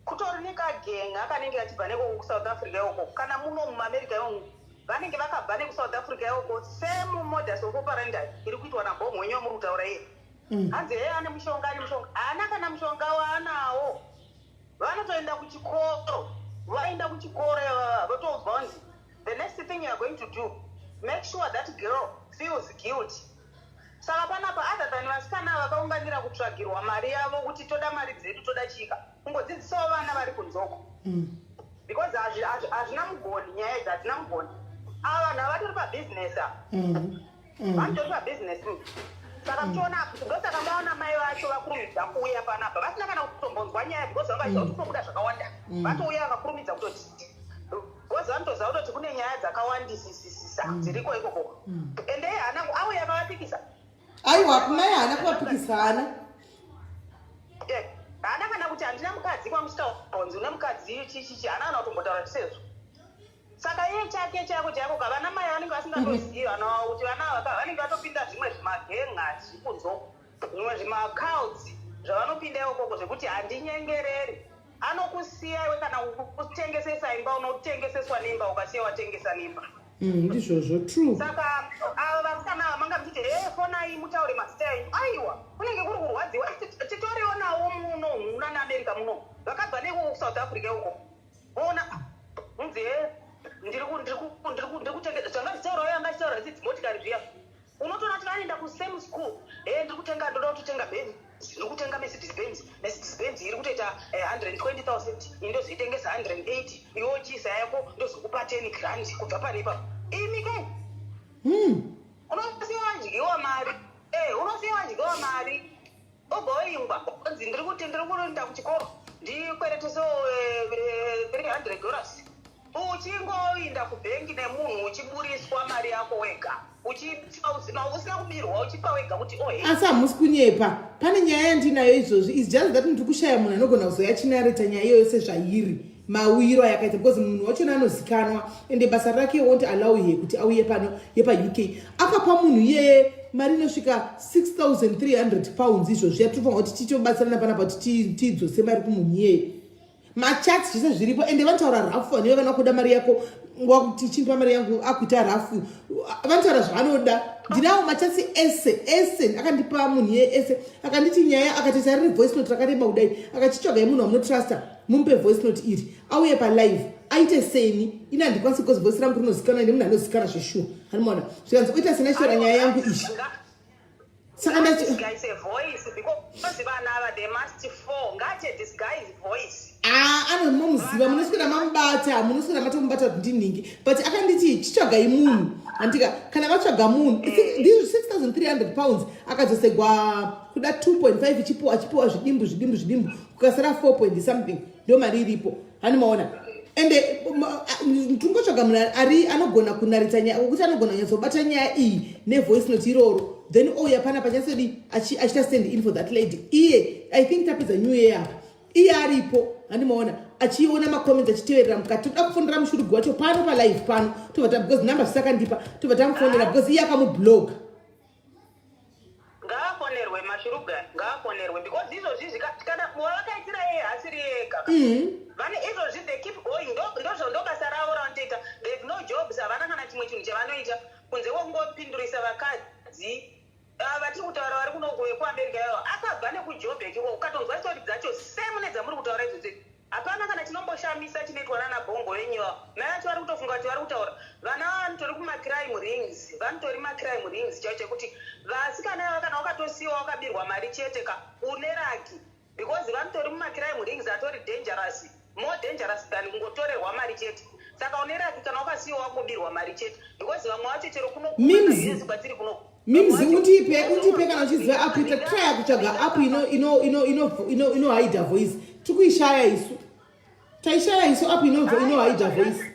kutori nekagenga akanenge achibva neko kusouth africa yoko kana muno muamerica yomu vanenge vakabva nekusouth africa yoko semumodus of operandi iri kuitwa nabongo wenyu amurutaura iye hanzi heye ane mushonga haana kana mushonga waanawo vanotoenda kuchikoro vaenda kuchikoro votobva nzi the next thing you are going to do, make sure that girl feels guilty. Saka panapa other than vasikana vakaunganira kutsvagirwa mari yavo kuti toda mari dzedu toda chika kungodzidzisawo vana vari kunzoko because hazvina mugoni nyaya idzi hadzina mugoni ava vanhu havatori pabhizinesi vanotori pabhizinesi saka tichiona ndosaka maona mai vacho vakurumidza kuuya panapa vasina kana kutombonzwa nyaya because vavaziva kuti kunobuda zvakawanda vatouya vakakurumidza kutoti because vanotoziva kutoti kune nyaya dzakawandisisisa dziriko ikoko ende auya akavapikisa aiwa kumai haana kuvapikisana haana kana kuti handina mukadzi kwamusitaonzi une mukadzi chichichi haana kana kutombotaura tisezvo saka iye chake chako chako kavana mai vanenge vasingatozii vana vavo kuti vana ava vanenge vatopinda zvimwe zvimagenga zvikunzoko zvimwe zvimacouds zvavanopinda ikoko zvekuti handinyengereri anokusiya iwe kana kutengesesa imba unotengeseswa nemba ukasiya watengesa nemba ndizvozvo true saka ava vasikana manga mchiti fonai mutaure mazita enyu aiwa kunenge kuri kurwadziwa titorionawo muno muna naamerica muno vakabva nekusouth africa uko ona unzi ndiri kutengesa zvanga zitaurawo yanga zitaura dzimotikari zviya unotoona kuti vanoenda kusame school ndiri kutenga ndoda kutotenga benzi ndiri kutenga Mercedes Benz iri kutoita 120,000 indozoitengesa 180 iwo chisa yako ndozokupa 10 grand kubva pane ipapo imike unosiya wadyiwa mari unosiya wadyiwa mari ogoingwa onzi ndiri kuenda kuchikoro ndikwereteso $300 uchingoinda kubhengi nemunhu uchiburiswa mari yako wega usina kubirwa uchipa wega kuti asi hamusi kunyepa pane nyaya yandinayo izvozvi is just that ndiri kushaya munhu anogona kuzoyachinareta nyaya iyoyo sezvairi mawiro ayakaita because munhu wachona anozikanwa ende basa rake won't allow ye kuti auye pano yepauk akapa munhu iyeye mari inosvika 6,300 pounds izvozvi yatofanwa kuti tichobatsirana panapa kuti tidzose mari kumunhu iyeye machats zvese zviripo ende vanotaura rafu vaniwe kana kuda mari yako wakuti chimpa mari yangu akuita rafu vanotaura zvavanoda ndinawo machats ese akandipa munhu ese akanditi nyaya akati riri voice note rakareba kudai akachitsvagai munhu wamunotrusta mumupe voice note iri auye palive aite seni ina handikwanisi because voice rangu rinozikanwa ende munhu anozikana zveshuwa hanimaona zvikanzi oita sena shora nyaya yangu izvi saka disguise a voice because vana ava they must fall ngati disguise voice anomuziva munoswera mamubata munoswera matomubata kuti ndinhingi but akanditi chitsvagai munhu andika kana vatsvaga munhu ndizvo 6,300 pounds akadzosegwa kuda 2.5 achipiwa zvidimbu kukasara 4 something ndio mari iripo hanimaona ende tungotsvaga munhu anogona kunaritsa nyaya kuti anogona kunyatsobata nyaya iyi nevoice note iroro then ouya pana pachasodi achita stand in for that lady iye I think tapedza new year iye aripo handimaona achiona macomments achiteverera mukati toda kufonera mushurugu wacho pano palive pano tobva because number zvisakandipa tobva tamufonera because iye akamubloga ngaafonerwe mashuruga ngaafonerwe because izvozvi kana wavakaitira iye hasiri yega vane izvozvi they keep going ndozvo basa ravo ravantoita they have no jobs havana kana chimwe chinhu chavanoita kunze kwokungopindurisa vakadzi vatiri kutaura vari kunogoye kuamerica yavo akabva nekujobek ukatonzwa stori dzacho same nedzamuri kutaura idzodzi hapana kana chinomboshamisa chinoitwa nana bongo venyewa mai vacho vari kutofunga kuti vari kutaura vana vanotori kumacrime rings vanotori macrime rings chao chekuti vasikana kana wakatosiyiwa wakabirwa mari chete ka une raki because vanotori mumacrime rings atori dangerous more dangerous than kungotorerwa mari chete saka une raki kana wakasiyiwa wakubirwa mari chete because vamwe vacho chero kunokuezi kwatiri kuno mimzi undipe kana uchiziva app itatry kutsvaga app inohida voice tikuishaya isu taishaya isu app inohida voice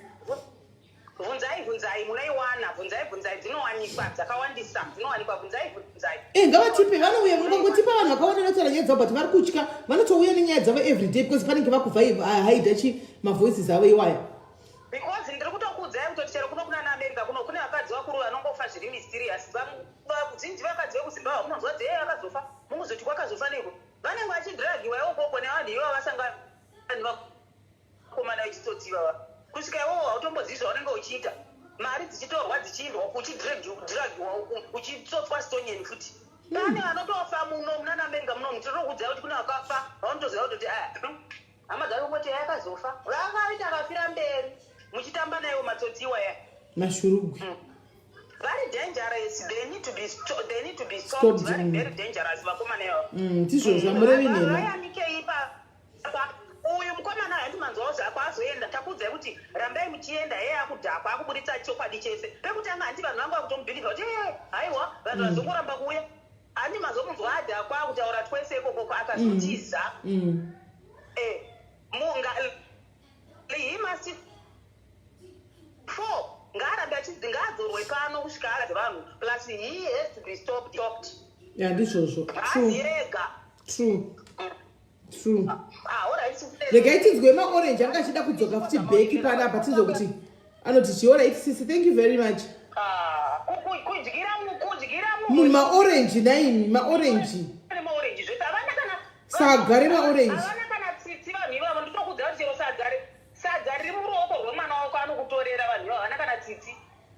bvunzai munoiwana bvunzai dzinowanikwa dzakawandisa dzinowanikwa bvunzai ngavatipe vanouya mungangotipa vanhu vakaona notaura nyaya dzavo but vari kutya vanotouya nenyaya dzavo everyday because panenge vakubva mavoices avo iwaya because ndiri kutokuudzai kutoti chero kuno kuna naamerica kuno kune vakadzi vakuru vanongofa zviri mysterious vazhinji vakadzi vekuzimbabwe unonzwa dzeye akazofa munguzoti kwakazofa neko vanenge vachidhiragiwa ikoko nevanhu ivava vasangana vakomana vechitotivava kusvika iwowo hautombozivi zvaunenge uchiita mari dzichitorwa dzichiindwa uchidhiragiwa uchitsotswa stonyeni futi pane vanotofa muno muna naamerica muno tinotokuudzai kuti kune vakafa vanotoziva kutoti hama dzavo ngoti yakazofa vakaita akafira mberi muchitamba naiwo matsotsiwa ya mashurugu very dangerous they need to be stopped very very dangerous vakomana yavo ndizvo zvamurevinhema vayamikei uyu mukomana handimanzwawo zvako azoenda takuudzai kuti rambai muchienda yeye akudhakwa akuburitsa chokwadi chese pekutanga handi vanhu vangu vakutomubhilivha kuti haiwa vanhu vazongoramba kuuya handimazomunzwa adhakwa kutaura twese ikokoko akazotiza he must fall ngaarambe ngaadzorwe pano kusvika ara dzevanhu plus he has to be stopped ndizvozvo azirega true regai tinzwe maorange anga achida kudzoka futi bheki panapa tinzwe kuti anoti chiora sisi thank you very much kudyira munhu maorange naini maorange zvese havana kana sagare maorange havana kana tsitsi vanhu ivavo nditokuudza kuti chero sadza riri muruoko rwemwana wako anokutorera vanhu ivavo havana kana tsitsi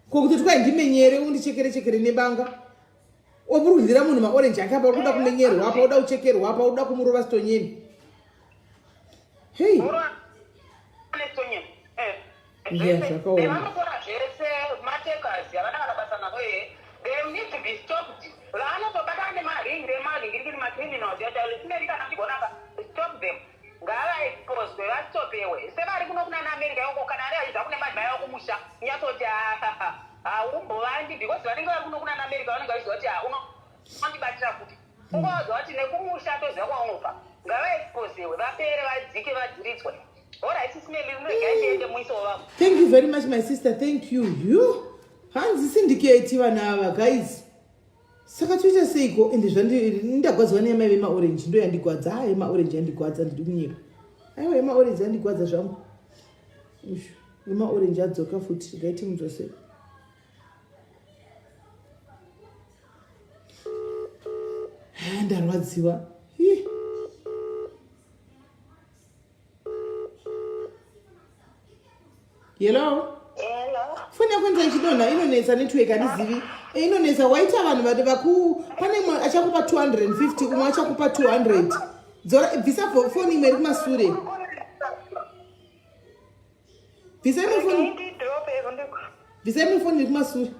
kokuti twai ndimenyere undichekere nebanga oburudhira munhu maorange akapa uri kuda kumenyerwa apa uda kuchekerwa apa uda kumurova stonyeni hei zvakaoma zvese matekazi havana kana basa navo they need to be stopped vanotobata nemaringi remaringirikiri macriminals yachasineri kana ndigonaka stop them ngavaexposwe vastopewe sevari kuno kuna naamerica yoko kana ari achiza kune mai vavo kumusha nyatoti haumbovandi because vanenge vari kuno kuna naamerica vanenge vachiziva kuti unondibatira kuti ungovaziva kuti nekumusha toziva kwaunobva ngavaexposewe vapere vadzike vadziridzwe thank you very much my sister thank you hanzi syndicate vana ava guys saka toita seiko ende zvandindagwadzwa neyamai vemaorange ndo yandigwadza yemaorange yandigwadza ndiri kunyika aiwa yemaorange yandigwadza zvangu yemaorange adzoka futi gaiti mudzose ndarwadziwa hello foni yako nza ichidonha inonetsa network handizivi inonetsa waita vanhu vati pane mwe achakupa 250 umwe achakupa 200 dzora bvisa foni imwe iri kumasure bvisa imwe foni iri kumasure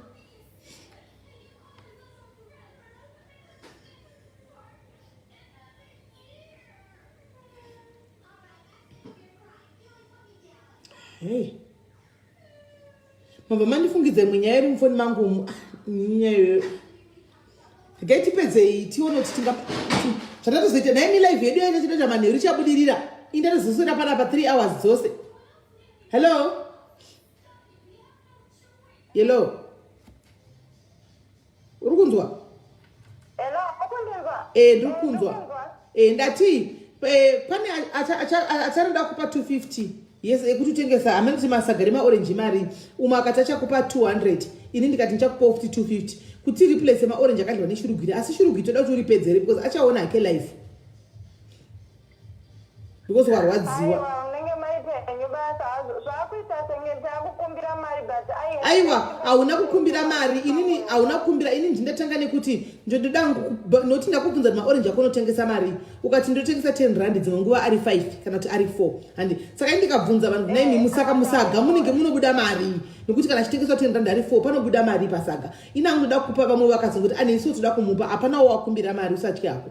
mabva mandifungidze mwenyaya iri mufoni mangu nyayo gaitipedzei tione kuti zvatatozoita nai milive yedu yaita chinoita manheru chabudirira indatozoswera panapa 3 hours dzose. Hello uri kunzwa? Ndiri kunzwa. Ndati pane acharoda kupa 250 yes ekuti utengesa hamene kuti masaga remaorenji mari umwe akati achakupa 200 ini ndikati ndichakupa futi 250 kuti replace maorenji akadliwa neshurugwiri asi shurugwiri toda kuti uripedzere because achaona hake life because warwadziwa. Aiwa hauna kukumbira mari inini hauna kukumbira ini ndindatanga nekuti ndoda noti ndakubvunza kuti maorenji ako unotengesa mari ukati ndotengesa 10 rand dzimwe nguva ari 5 kana kuti ari 4 handi saka ini ndikabvunza vanhu naimi musaka musaga munenge munobuda mari nekuti kana chitengeswa 10 rand ari 4 panobuda mari pasaga ina anoda kupa vamwe vakazongoti anesi toda kumupa hapana wakumbira mari usatyi yako.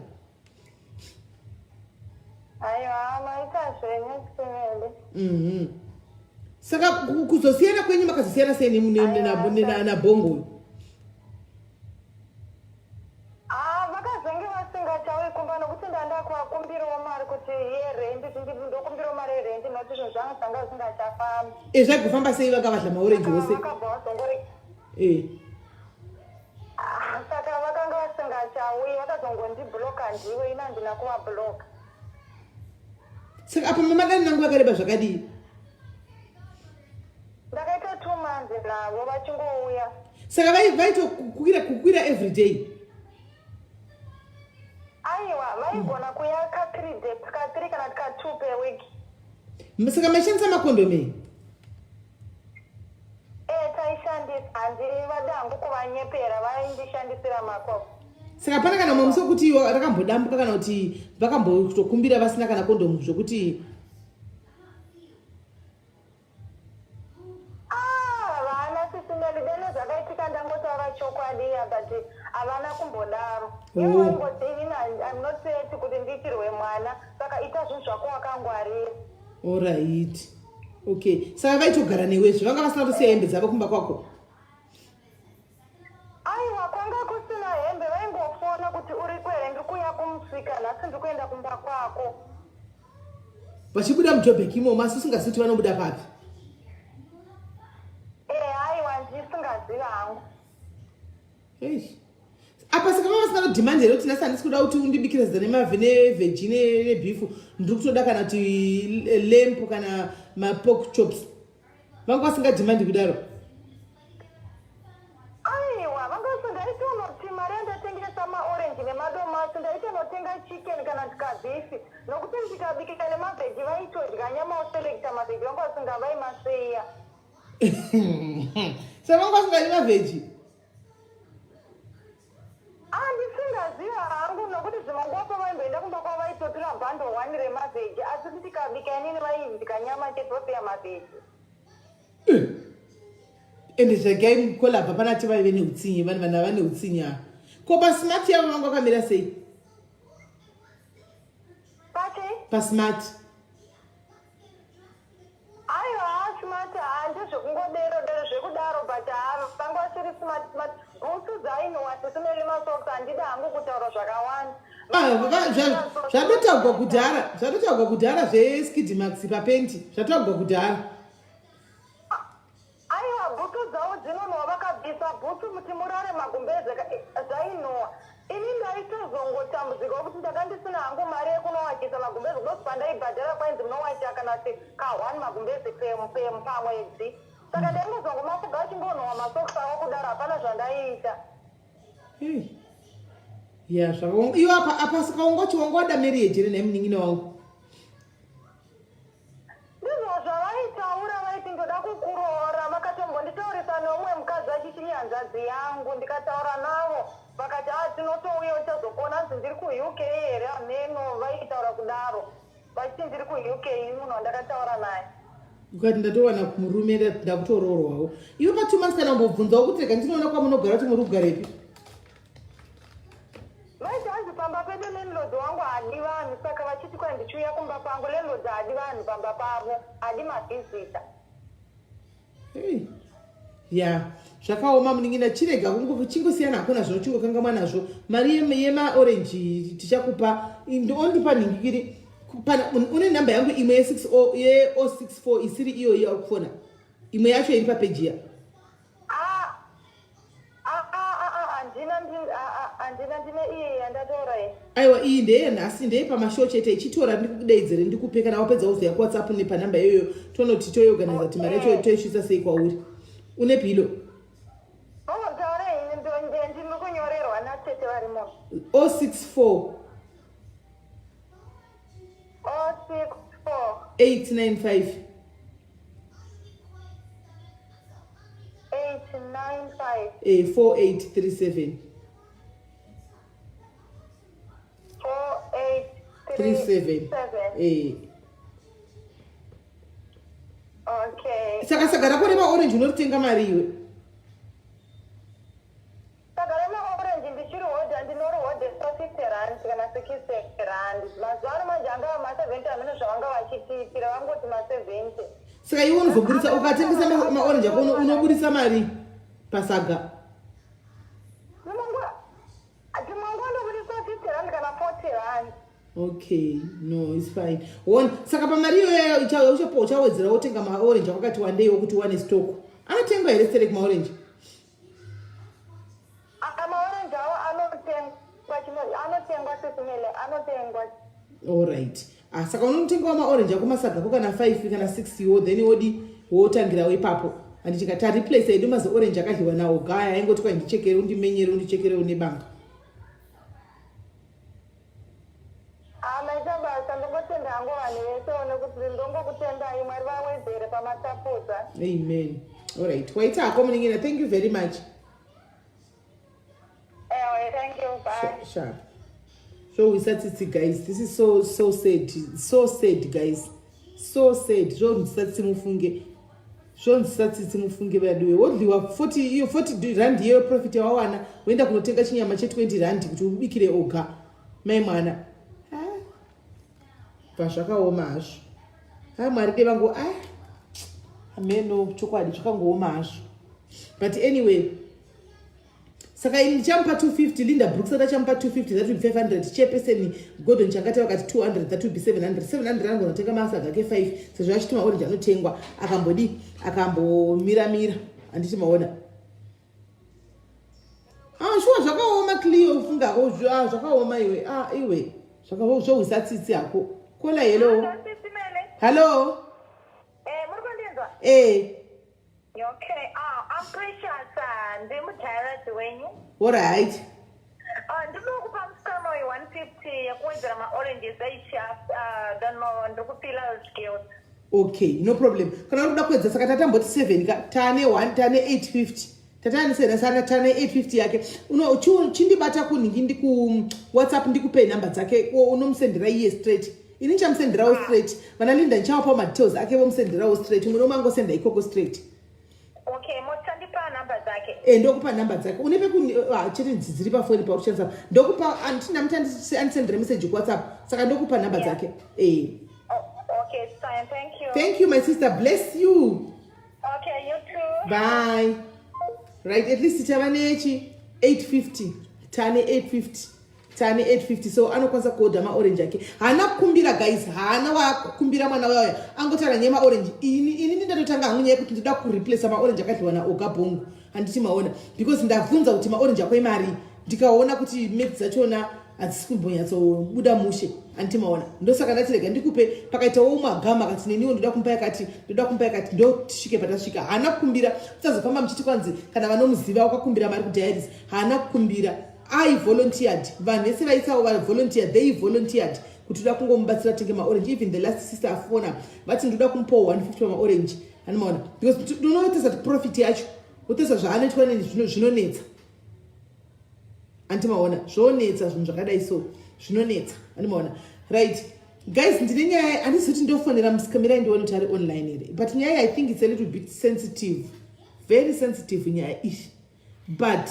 Saka kuzosiyana kwenyu makazosiyana sei nabongo? Vakazenge vasingachawi kumba nokuti ndandakuvakumbirawo mari kuti yerendi ndokumbirawo mari yerendi noti zvinhu zvangu zvanga zvisingachafambi. Zvagofamba sei vakavadla maorenji vose? Saka vakanga vasingachawi vakazongondibhuloka ndiwe ina handina kuvabhuloka. Saka apa mamadani nangu vakareba zvakadii? Ndakaita 2 months navo vachingouya. Saka vaitokukwira every day? Aiwa vaigona kuya ka 3 days ka 3 kana ka 2 per week. Saka maishandisa makondomi? Taishandisa handiri vadangu kuvanyepera vaindishandisira makopo. Saka pana kana mumwe sokuti rakambodambuka kana kuti vakambotokumbira vasina kana kondomu zvokuti chokwadi but havana kumbodaro. Iwe ingoti I'm not saying kuti ndichirwe mwana saka ita zvinhu zvako wakangwarira. Alright. Okay. Saka vaitogara newezvo vanga vasina kusiya hembe dzavo kumba kwako? Aiwa kwanga kusina hembe vaingofona kuti uri kwere ndiri kuya kumusika nhasi ndiri kuenda kumba kwako. Vachibuda mujobheki imomo asi usingaziti vanobuda papi? Aiwa ndisingazivi hangu. Apa saka mama sina demand here kuti nhasi handisi kuda kuti undibikire zita nemavhi nevheji nebhifu ndiri kutoda kana kuti lemp kana mapork chops vanga vasinga demand kudaro? Aiwa vanga vasingaiti mari yandatengesa maorenji nemadomasi ndaita notenga chicken kana tikabhifi nokuti ndikabikika nemavheji vaitodya nyama oselekta mavheji vanga vasingavaimaseya. Saka vanga vasingadyi mavheji? Ndisingaziva hangu nokuti zvimangwapo vaimboenda kumba kwavo vaitotira bhando 1 remavheji asi kuti tikabika inini vaidya nyama chetope yamavheji. Ende zvagai mukolabva panati vaive neutsinye vanhu vane utsinye apa ko pasmart yavo vanga vakamira sei? Pasmart aiwa smart handizvokungodero zvekudaro but vanga vasiri smart bhutsu dzainowati simeli masocks handida hangu kutaura zvakawanda. zvatotaurwa kudhara zveskidmax papendi zvataurwa kudhara. Aiwa bhutsu dzavo dzinonwa vakabvisa bhutsu muti murare magumbeze dzainwa ini ndaitozongotambudzika kuti ndakandisina hangu mari yekunowachisa magumbeze because pandaibhadhara kwainzi munowachisa kana kuti ka1 magumbeze pamwedzi saka ndaingozongomafuga achingonwa masocks avo kudaro hapana zvandaiita. Ya zvakaonga iwo apa saka wangwada marriage here nemunin'ina wangu? Ndizvo zvavaitaura vaiti ndoda kukuroora vakatombonditaurisa nomwe mukadzi achiti hanzvadzi yangu ndikataura navo vakati tinotouya uchazokona nzi ndiri kuuk here hameno vaitaura kudaro vachiti ndiri kuuk munhu wandakataura naye. Ukati ndatowana murume ndakutoroorwawo iwe pa 2 months kana umbobvunzawo kuti rega ndinoona kwamunogara kuti muri kugarepi? Vaiti hanzi pamba pedu landlord wangu hadi vanhu saka vachiti kwai ndichiuya kumba pangu landlord hadi vanhu pamba pavo hadi mavhizita. ya zvakaoma muningira chirega chingosiyana hakuna zvinochingokanga nazvo mari yemaorenji tichakupa ondipa nhingikiri une namba yangu imwe ye064 isiri iyo yauri kufona imwe yacho iri papeji ya handina iye yandatora aiwa iyi ndeye nhasi ndeye pamashow chete ichitora ndikudaidzire ndikupe kana wapedza uzoya kuwhatsapp nepanhamba iyoyo tonoti toyorganiza kuti mari yacho toisvisa sei kwauri une bhilo ndinokunyorerwa natete varimo 064 895 4837 Okay. Saka rako remaorenji unoritenga mari iwe? Saka remaorenji ndichirihodha ndinorihodha 50 rand kana 60 rand. Mazuva ano manje angava ma70 amene zvavanga vachitiitira vangoti ma70. Saka iwe unozobudisa ukatengesa maorenji ako unobudisa mari pasaga? Ndimangwa ndobudisa 50 rand kana 40 rand. Okay, no, it's fine. Saka pamari iyoyo uchawedzera wotenga maorenji wakati wandeiwo kuti wane stock. Anotengwa here Sterek maorenji? Maorenji awo anotengwa sesimele, anotengwa. All right. Saka unotenga maorenji ako masaga ako kana 5 kana 6 iwo then wodi wotangira ipapo. Andi tikata replace edu mazo orange akadliwa nawo gaya aingoti kwa ndichekere undimenyere undichekere unebanga. Amen. All right. Wait, thank you very much. Thank you. Bye. Sharp. So we started, guys. This is so sad. So sad, guys. So sad. So ndisatsi mufunge baduwe wodliwa 40 rand yeyo profit yawana wenda kunotenga chinyama che 20 rand kuti ubikire oga mai mwana pazvakaoma hazvo mwari devangu ameno chokwadi zvakangooma hazvo but anyway saka ini ndichamupa 250 Linda Brooks atachamupa 250 that will be 500 chepeseni Gordon changati wakati 200 that will be 700 rangu notenga masaga ke 5 sezvo achituma orange anotengwa akambomira anditi maona shuwa zvakaoma Clio ufungako zvakaoma iwe iwe zvakaoma tsitsi yako kola hello hello muri kundinzwa okay I'm Precious ndimudirect wenyu all right ndinokupa musikano we150 yekuwedzera maoranges aichaf ndokupila skills. Okay, no problem. Kana kuda kuedza saka tatamboti 7 ka tane 850 tatanisena sana tane 850 yake chindibata kuningi ndiku WhatsApp ndikupe number dzake unomusendera iye straight ini chamusenderawo straight vana Linda nchawapa madetails ake vomusenderawo straight munomangosenda ikoko straight. Okay, motandipa number dzake. Ndokupa number dzake. Unepe chete ndziri pa phone pa uchanza. Ndokupa antina mutandisendera message ku WhatsApp. Saka ndokupa number dzake. Okay, it's fine. Thank you. Thank you, my sister. Bless you. Okay, you too. Bye. Right, at least tavanechi 850. Tane 850. Tane 850. So anokwanisa kuoda maorange yake. Hana kukumbira guys. Hana wakukumbira mwana waya. Angotara nyema orange. Ini ndatotanga hangu kuti ndida kureplace maorange akadliwa na okabhongo. Handiti maona. Because ndabvunza kuti maorange yako imari. Ndikaona kuti mate dzachona adzisi kumbonyatsobuda mushe handiti maona. Ndosaka ndatirega ndikupe pakaitawo umwe agama akati neniwo ndoda kumpa yakati ndosvike patasvika. Hana kukumbira usazofamba muchiti kwanzi kana vanomuziva wakakumbira mari kudiaries. Hana kukumbira. I volunteered. Vanhu vese vaitsawo volunteered. They volunteered. Kuti ndoda kungomubatsira tenge maorange. Even the last sister afona vati ndoda kumupawo 150 maorange. Handi maona. Because ndinootesa kuti profit yacho. Utesa zvaanoitwa neni zvinonetsa. Handi maona. Zvonetsa zvinhu zvakadai so. Zvinonetsa. Handi maona. Right. Guys, ndine nyaya handizoti ndofonera musikamira ndione kuti ari online here. But nyaya I think it's a little bit sensitive. Very sensitive nyaya ishi. But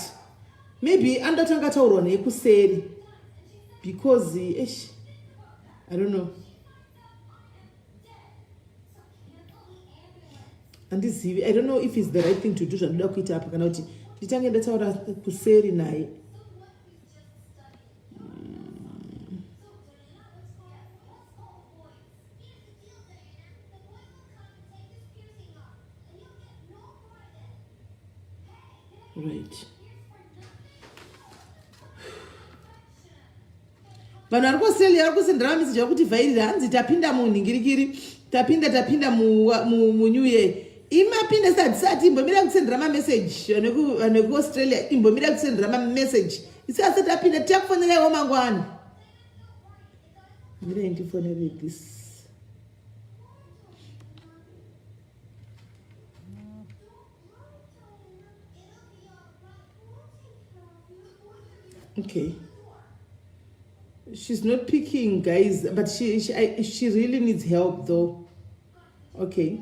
maybe andatanga taurwa nekuseri because I don't know. handizivi. I don't know if it's the right thing to do zvandoda kuita apa kana kuti nditange ndataura kuseri naye. Right. Vanhu vari kuaustralia vari kusendera meseji vakuti vhairira hanzi tapinda munhingirikiri tapinda munew year. Imapinda sati imbomira kusendera mameseji vanhu vekuaustralia imbomira kusendera mameseji isi asati apinda takufoneraiwo mangwani. Mira ndifonere this. Okay. She's not picking, guys, but she really needs help though. Okay.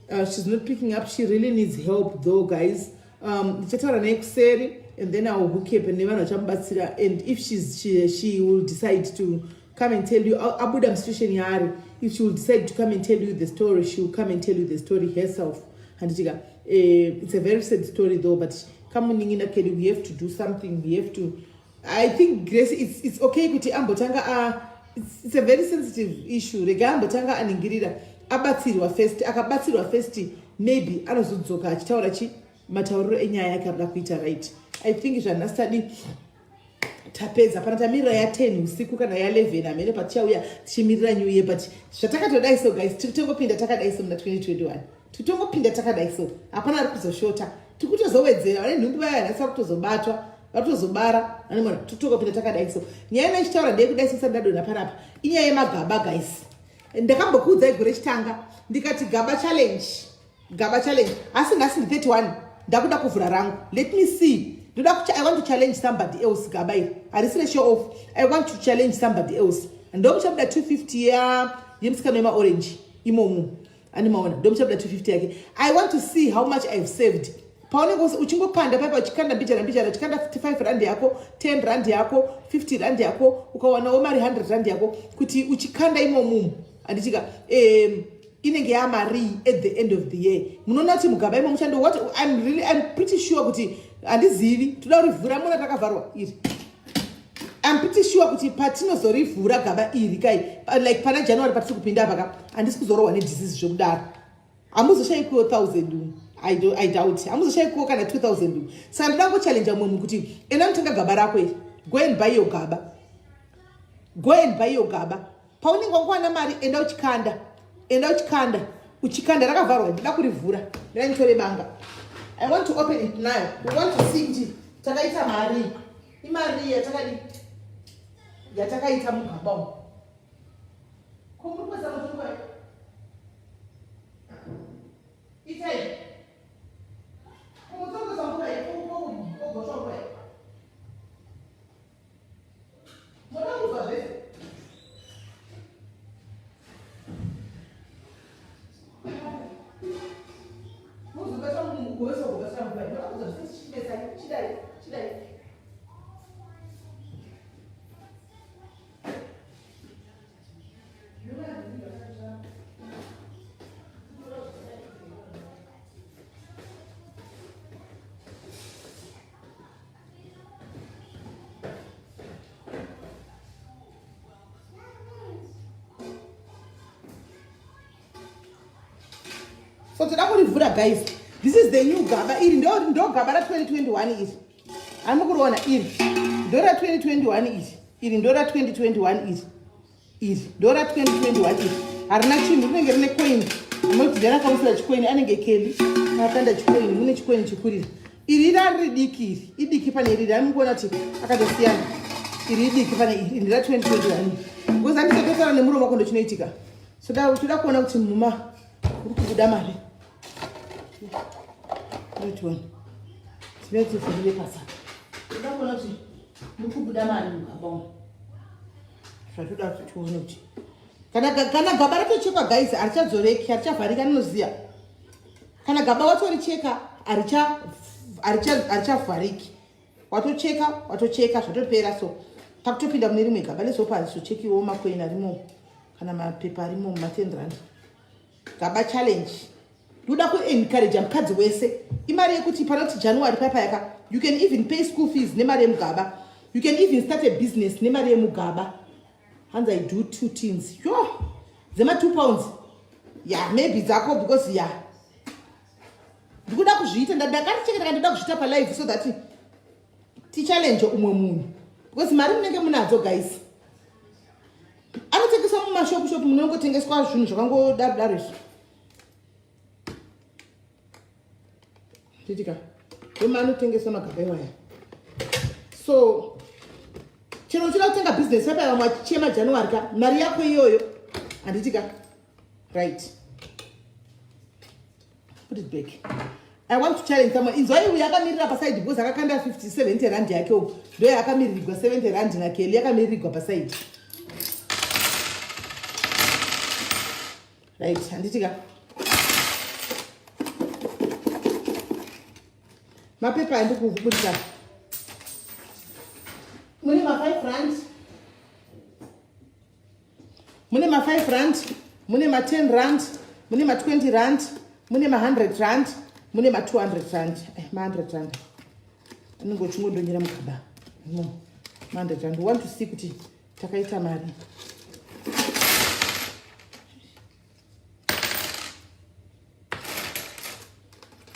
She's not picking up. She really needs help though, guys. Ndichataura naye kuseri and then I'll hook up nevanhu vachamubatsira, and if she will decide to come and tell you abuda musituation yaari, if she will decide to come and tell you the story, she will come and tell you the story herself. Handitika it's a very sad story though, but come on, Kelly, we have to do something. We have to. I think Grace, it's okay kuti ambotanga it's a very sensitive issue. Rega ambotanga aningirira abatsirwa first, akabatsirwa first, maybe anozodzoka achitaura matauriro enyaya yake abada kuita right. I think zvanastadi tapedza pana tamirira ya10 usiku kana ya11 amene patichauya tichimirira new year, but zvatakatodai so guys, tikutongopinda takadai so muna 2021. Tikutongopinda takadai so hapana ari kuzoshota. Tikutozowedzera vane nhumbi vaya vanasa kutozobatwa vatozobara ane mwana tikutongopinda takadai so. Nyaya inachitaura ndeyekudai so sandadona panapa inyaya yemagaba guys. Ndakambokuudzai gore chitanga ndikati gaba challenge asi nhasi ndi 31 ndakuda kuvhura rangu. Let me see. I want to challenge somebody else gaba iri harisire show off. I want to challenge somebody else. Ndomuchabuda 250 yemusikana wemaorange imomo ani maona ndomuchabuda 250 yake. I want to see how much I've saved. Paunenge uchingopanda paipa uchikanda mbichana chikanda 55 rand yako, 10 rand yako, 50 rand yako, ukawanawo mari 100 rand yako kuti uchikanda imomo andichika inenge yamari at the end of the year. Munoona kuti mugaba imo muchando what I'm pretty sure kuti handizivi toda kurivhura muna takavharwa iri. I'm pretty sure kuti patinozorivhura gaba iri kai like pana January patiri kupinda paka handisi kuzorohwa nedisease zvokudaro. Hamuzoshayikiwo 1000 I doubt. Hamuzoshayikiwo kana 2000. Saka ndoda kuchallenge munhu kuti enda mutenga gaba rako iri. Go and buy your gaba. Paunenge wakuwana mari enda uchikanda rakavharwa ndida kurivhura ndira nditore banga. I want to open it now. We want to see kuti takaita mari imari yatakaita mugaba umu. Kumurikwaza mutumba itai kumutongoza mvura ogoswa mvura moda kuzwa zvese. So toda kurivhura guys, this is the new gaba iri ndo gaba ra 2021 iri. Amukuona iri ndo ra 2021 iri ndo ra 2021 iri ndo ra 2021 iri. Harina chinhu rinenge rine coin. Munoti ndana kamusira chikoini anenge Kelly akanda chikoini mune chikoini chikurira. Iri rari diki idiki pane iri amukuona kuti akatosiyana. Iri idiki pane iri ndo ra 2021. Because andisatosara nemuromo kondo chinoitika. So toda kuona kuti muma uri kubuda mari. Which one? Let's see for the pass. You don't want to look at mari mugaba. Zvatoda kuti tuone kuti kana gaba ratochekwa guys arichadzoreki arichavharika ninoziya. Kana gaba watoricheka arichavhariki. Watocheka zvatopera so takutopinda mune rimwe gaba lezopa hazizochekiwo makoini arimo kana mapepa arimo ma10 rand. Gaba challenge ndoda kuencourage mukadzi wese imari yekuti panoti January papayaka you can even pay school fees nemari yemugaba, you can even start a business nemari yemugaba. And I do 2 things. Yo, zema 2 pounds. Yeah, maybe zako because yeah. Ndikuda kuzviita ndakachekera kandoda kuzviita pa live so that ti challenge umwe munhu. Because mari munenge munadzo guys. Anotengeswa mumashop shop munongotengeswa zvinhu zvakangodaro. Titika. Wema anotengeswa magaba ewaya. So chero uchida kutenga business papa mwachema January ka mari yako iyoyo anditika right. Put it back. I want to challenge someone. Inzwa iwe yakamirira pa side because akakanda 50-70 rand yake uko. Ndo yakamirirwa 70 rand na Kelly yakamirirwa pa side. Right, anditika. Mapepa andikuvubudisa. Mune ma 5 rand. Mune ma 5 rand. Mune ma 10 rand. Mune ma 20 rand. Mune ma 100 rand. Mune ma 200 rand. Ma 100 rand. Ningo chingondonyera mukaba. No. Ma 100 rand. We want to see kuti takaita mari.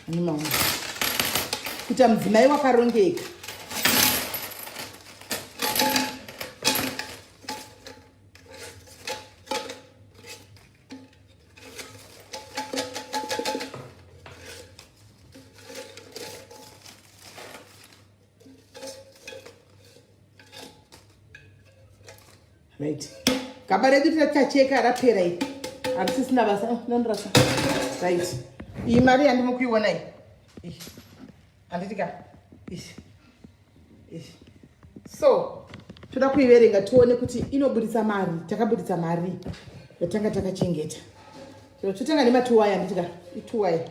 Animal. Kuta mdzimai wakarongeka. Right. Gaba redu tacheka rapera iyi. Arisisina basa nonrasa. Right. Iyi mari yandimukuiona iyi. Anditika. So, toda kuiverenga tuone kuti inobudisa mari, takabudisa mari yatanga takachengeta. So, totenga nema 2 wire anditika. 2 wire.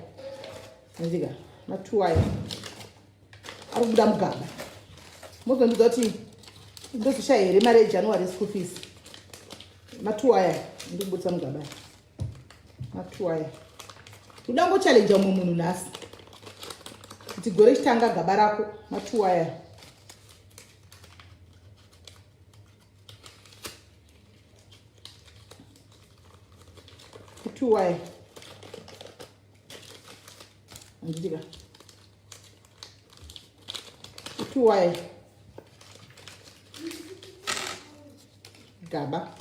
Anditika. Ma 2 wire. Arikubuda mugaba. Mozondiza kuti ndozvisha here mari yeJanuary school fees. Ma 2 wire ndikubudisa mugaba. Ma 2 wire. Toda challenge umwe munhu nhasi. Kuti gore chitanga gaba rako ma 2 wire. Two wire. Anditika. 2 wire. Gaba.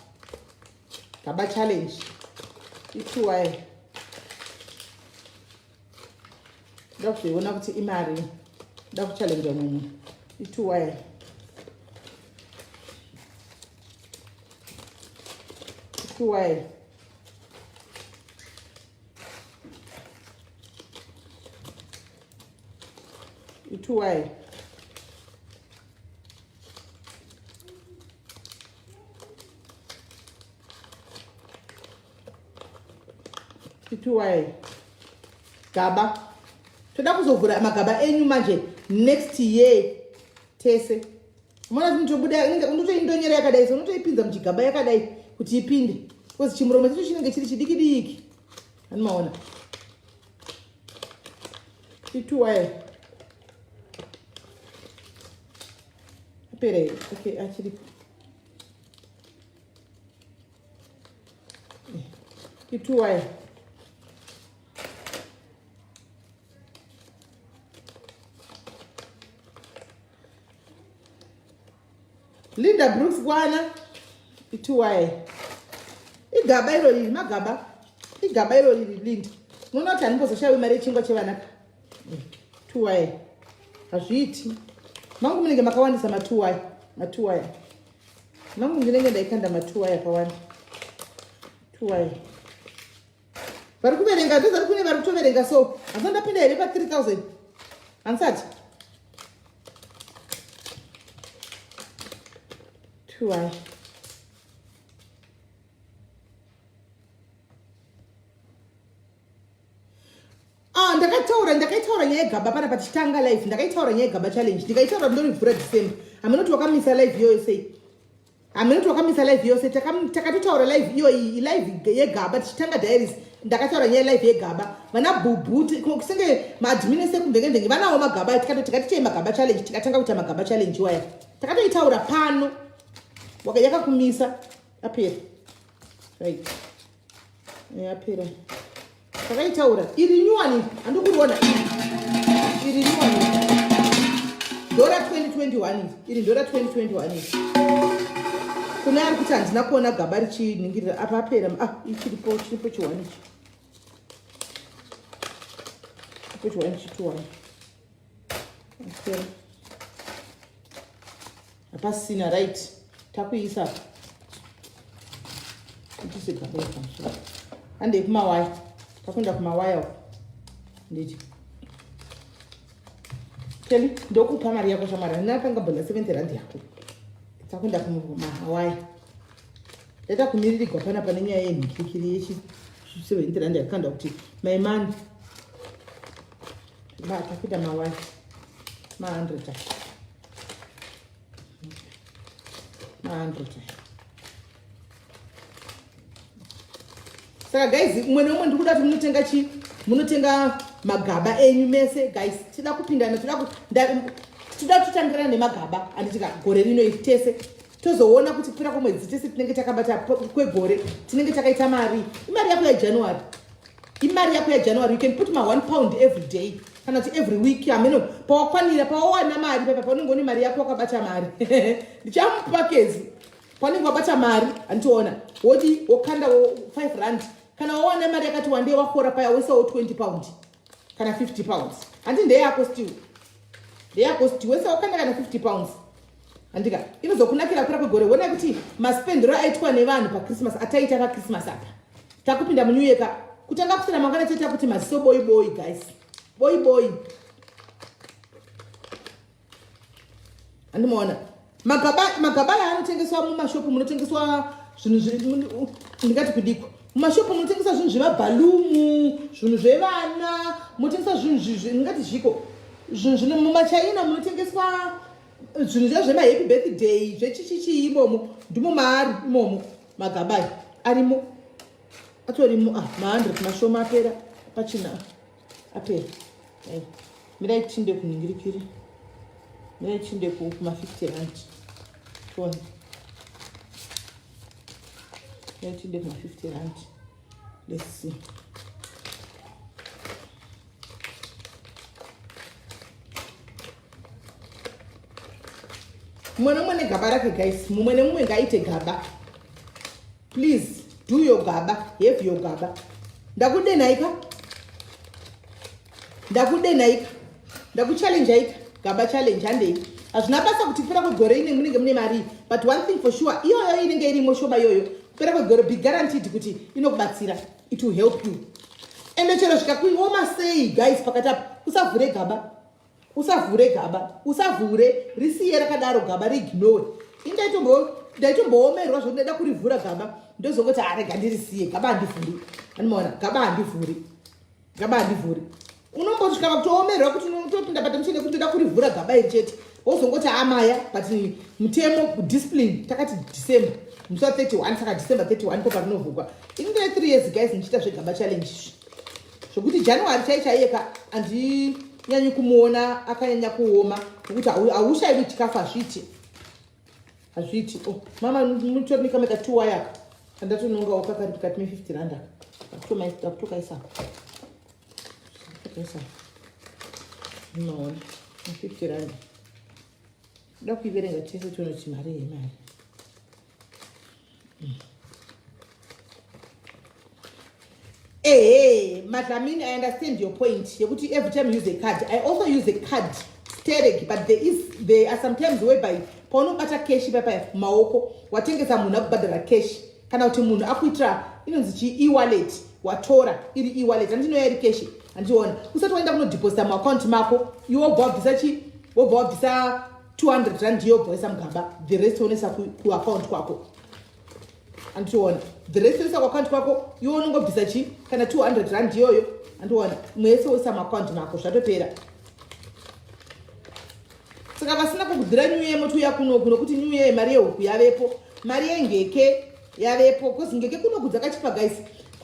Gaba challenge. 2 wire. Ndakuona kuti imari. Ndakuchallenge munhu. 2 wire. Two wire. Two wire. Two wire. Gaba. Toda kuzovhura magaba enyu manje next year tese. Mwana zvinotobuda undotoindonyera yakadai, unotoipinza muchigaba yakadai kuti ipinde. Because chimuromo chicho chinenge chiri chidiki diki. Anomaona. Two wire. Peraí, okay, actually. Two wire. Linda Brooks wana 2 wire. Igaba iro lili magaba. Igaba iro lili Linda. Muno kuti andizoshawe mari chingwa chevanaka. 2 wire. Hazviti. Mangu munenge makawandisa ma 2 wire. Ma 2 wire. Mangu ndinenge ndaikanda ma 2 wire kawanda. 2 wire. Vari kuverenga ndozari kune vari kutoverenga so. Asi ndapinda here pa 3000. Ansati. 2 wire. Ndakaitaura nyaya yegaba pana pachitanga live. Ndakaitaura nyaya yegaba challenge. Ndikaitaura ndorivhura December. Hamunoti wakamisa live yose. Hamunoti wakamisa live yose. Takatotaura live iyo live yegaba tichitanga diaries ndakataura nyaya live yegaba vana bhubhu senge maadmin esekundengedenge vanawo magaba tikati chei magaba challenge tikatanga kuita magaba challenge waya takatoitaura pano yakakumisa apera right yapera takaitaura iri nyuwani handikuona iri nyuwani ndora 2021 iri ndora 2021 kune ari kuti handina kuona gaba richiningirira apa apera chiripo chiwani chipo chiwani chituwani apera hapasina right takuisa itise gaba yepamusoro handei kumawaya takuenda kumawaya uko nditi teli ndokupa mari yako shamara ndinatanga bhona 70 rand yako takuenda kumawaya ndaita kumiririrwa panapa nenyaya yenhikikiri yechi 70 rand yakanda kuti my man takuita mawaya ma100 saka guys umwe neumwe ndikuda kuti munotenga magaba enyu mese guys tida kupindana tida kutotangirana nemagaba anditika gore rino tese tozoona kuti kupera kwemwedzi tese tinenge takabata kwegore tinenge takaita mari imari yako yajanuary you can put ma 1 pound every day kana kuti every week ameno pawakwanira pawawana mari papa paunenge une mari yako wakabata mari ndichamupakezi paunenge wabata mari anditoona woti wokanda 5 rand kana wawana mari yakati wande wakora paya wesawo 20 pound kana 50 pounds handi ndeyako still wese wakanda kana 50 pounds andika inozokunakira kupera kwegore wona kuti maspendero aitwa nevanhu pachristmas ataita pachristmas apa takupinda munew year kutanga kusina mangana teta kuti maziso boy guys boy andimoona magaba yaanotengeswa mumashopu munotengeswa zvinhu ndingati kudiko mumashopu munotengeswa zvinhu zvemabhalumu zvinhu zvevana munotengeswa zvinhu ndingati zviko zvinhu zvino mumachaina munotengeswa zvinhu zvemahappy birthday zvechichichi imomo ndimo maari imomo magaba arimo atorimo ma100 mashoma apera pachina apera mirai tinde kuningirikiri mirai tinde kuma 50 rand tone mirai tinde kuma 50 rand let's see mumwe nemumwe negaba rake guys mumwe nemumwe ngaite gaba please do your gaba have your gaba ndakudenaika ndakuchallengeaika gaba challenge handei hazvina basa kuti kupera kwegore ine munenge mune mari but one thing for sure iyoyo inenge irimo shoma iyoyo kupera kwegore be guaranteed kuti inokubatsira it will help you ende chero zvikakuioma sei guys pakati apa usavhure gaba usavhure risiye rakadaro gaba riignore ndaitomboomерwa zvo ndaida kurivhura gaba ndozongoti arega ndirisiye gaba handivhuri andimoona gaba handivhuri unomboti kana kutoomerwa kuti unotopinda patamuchene kuti ndoda kurivhura gaba iri chete wozongoti amaya but mutemo discipline takati December musa 31 saka December 31 ko parinovhurwa inenge 3 years guys ndichita zvegaba challenge zvokuti January chaiyeka handinyanyi kumuona akanyanya kuoma nokuti haushairi chikafu hazviti mama mutorikameka 2 wayaka andatononga wakakari pikati me50 rand akutokaisa unoona 50 rand da kuiverenga tese tonoti mari yemari Madlamini, I understand your point. Every time you use a card, I also use a card stereg, but there are sometimes whereby pono bata cash papa maoko watengesa munhu akubhadhara cash kana kuti munhu akuitira inonzi e-wallet watora iri e-wallet andinoya iri cash andiona usati waenda kunodeposita muaccount mako iwo wobva wabvisa 200 rand yobhoisa mugaba the rest onesa kuaccount kwako andiona the rest onesa kuaccount kwako iwo unongobvisa kana 200 rand iyoyo andiona mwese oisa muaccount mako zvatopera saka vasina kugudhira new year moto yakunoku nokuti new year mari yehuku yavepo mari yengeke yavepo kozi ngeke kunogudza kachipa guys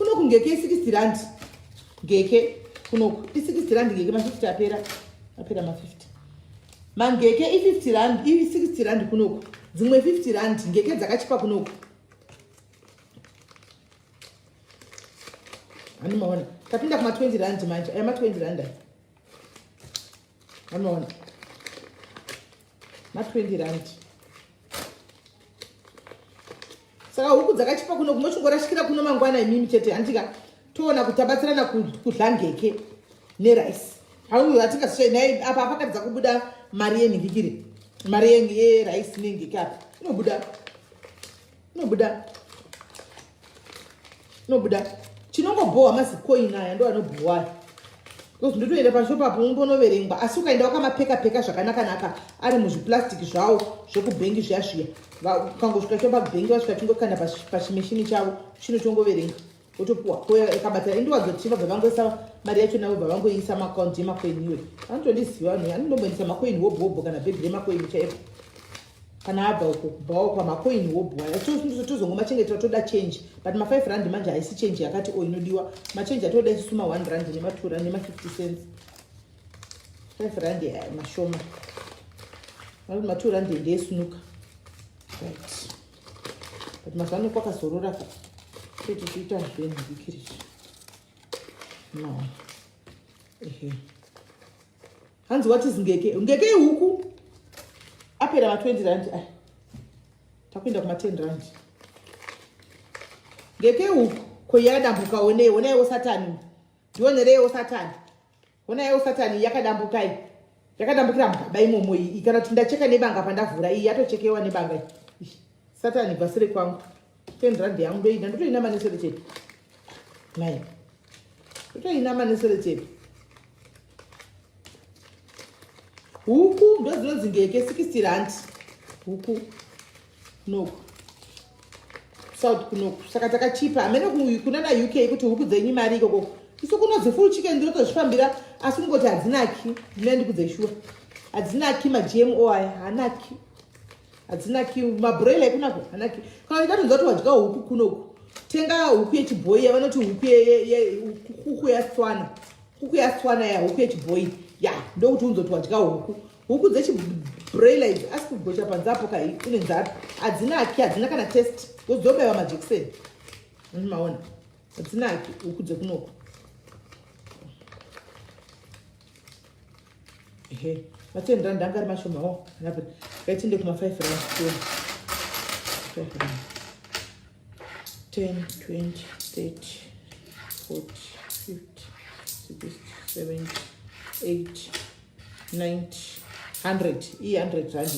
kunoku ngeke 60 rand ngeke kunoku 60 rand ngeke ma50 apera ma50 mangeke i50 rand i60 rand kunoku dzimwe 50 rand ngeke dzakachipa kunoku anomaona tapinda kuma 20 rand manje aya ma 20 rand anomaona ma 20 rand saka huku dzakachipa kuno kunochingorashikira kuno mangwana imimi chete handika toona kuti tabatsirana kudla ngeke nerice hatingasvai apa pakatidza kubuda mari yenhingikiri mari yerice nengeke apa inobuda chinongobhohwa mazikoini aya ndo anobhohwayo because ndotoenda pashopapo umbonoverengwa asi ukaenda wakamapeka zvakanaka ari muzviplastiki zvavo zvekubhengi zviyazviya ukangosvika chopabhengi vasvika chingokanda pachimeshini chavo chinochongoverenga wotopuwa kabatira indiwadzotichiva bva vangoisa mari yacho navo bva vangoisa maakaunti emakoini iwe anotondiziva vanhu anondomboendesa makoini wobhobho kana bhegi remakoini chaipo kana abva uko kubvawo pamakoini wobhwa tozongomachengetera toda change but ma5 rand manje haisi change yakati inodiwa machange atoda isusu ma1 rand nema2 rand nema50 cents 5 rand mashoma ma2 rand ndeyesunuka right but mazano kwakazorora kuti tiita zvenhu vikirishi no hanzi wati ngeke huku apera ma20 rand takuenda kuma 10 rand ngeke huku koyakadambuka oneyewo satani ndionereyewo satani onayewo satani yakadambukai yakadambukira mugaba imomo iyi kana kuti ndacheka nebanga pandavhura iyi yatochekewa nebanga iyi satani bvasire kwangu 10 rand yangu ndoina ndotoina manesere chete mai ndotoina manesere chete huku ndozvinonzi ngeke 60 rand huku kunoku south kunoku saka takachipa amene kuna na UK kuti huku dzenyu mari ikoko iso kunodzi full chicken ndinotozvifambira asi kungoti hadzinaki ndinende kudzeshuwa hadzinaki ma-GMO aya hanaki hadzinaki mabroila ekunako hanaki kana ndikatonza kuti wadya huku kunoku tenga huku yechibhoyi yavanoti huku yatswana ya huku yechibhoyi ya ndokuti unzoti wadya huku dzechibroila idzi asi kugocha panzapo kai une nzara hadzinaki hadzina kana test wodzobaiwa majekiseni maona hadzinaki huku dzekunoku ma10 rand anga ari mashomawo ngaitinde kuma 5 rand 5 rand 10 20 30 40 50 60 70 80 90 100 iyi 100 rand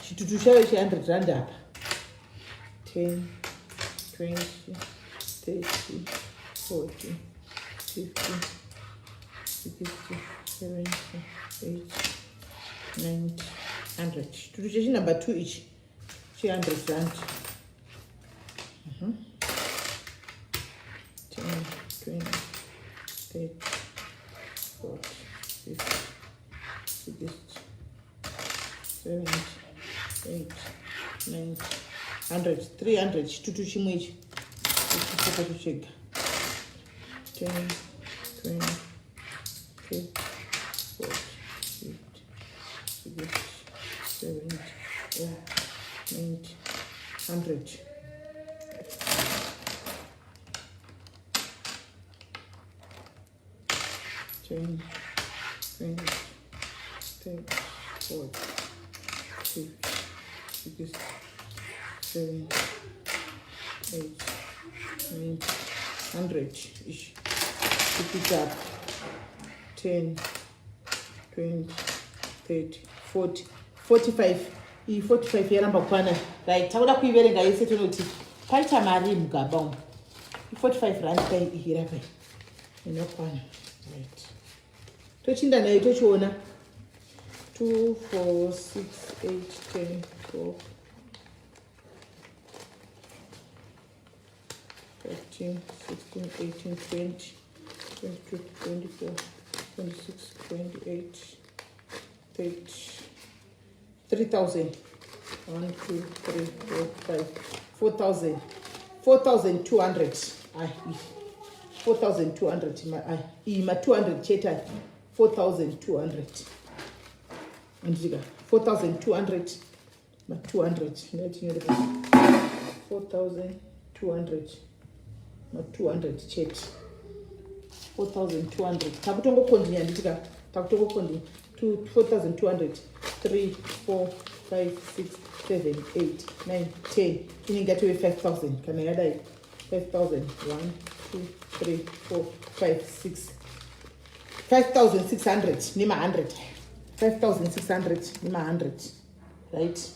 chitutu chayo che100 rand apa 10 20 30 40 50 60 70 80 90 100 chitutu chechi number 2 ichi che100 rand 10 20 30 40 50 60 70 80 90 100 300 chitutu chimwe ichi chakatochega 10 20 30 40 50 60 70 80 90 100 10 20 30 40 50 60 70 80 90 100 ish. Pick it up 10 20 30 40 45 iyi 45 yaramba kwana right takuda kuiverenga yese tonoti paita mari mugaba umu 45 rand kai ihira kai inokwana right tochinda nayo tochiona 2 4 6 8 10 12 13 16 18 20 22 24 26 28 30 3,000 1 2 3 4 5 4,000 4,200. Aye. 4,200. Aye. Ima 200 cheta. 4,200. And 4,200. 200. 4,200. 200 chet. 4,200. Takutongo continue nditika. Takutongo continue. 4,200. 3, 4, 5, 6, 7, 8, 9, 10. Ininga to 5,000. Can I add 5,000? 1, 2, 3, 4, 5, 6. 5,600. Nima 100. 5,600. Nima 100. Right?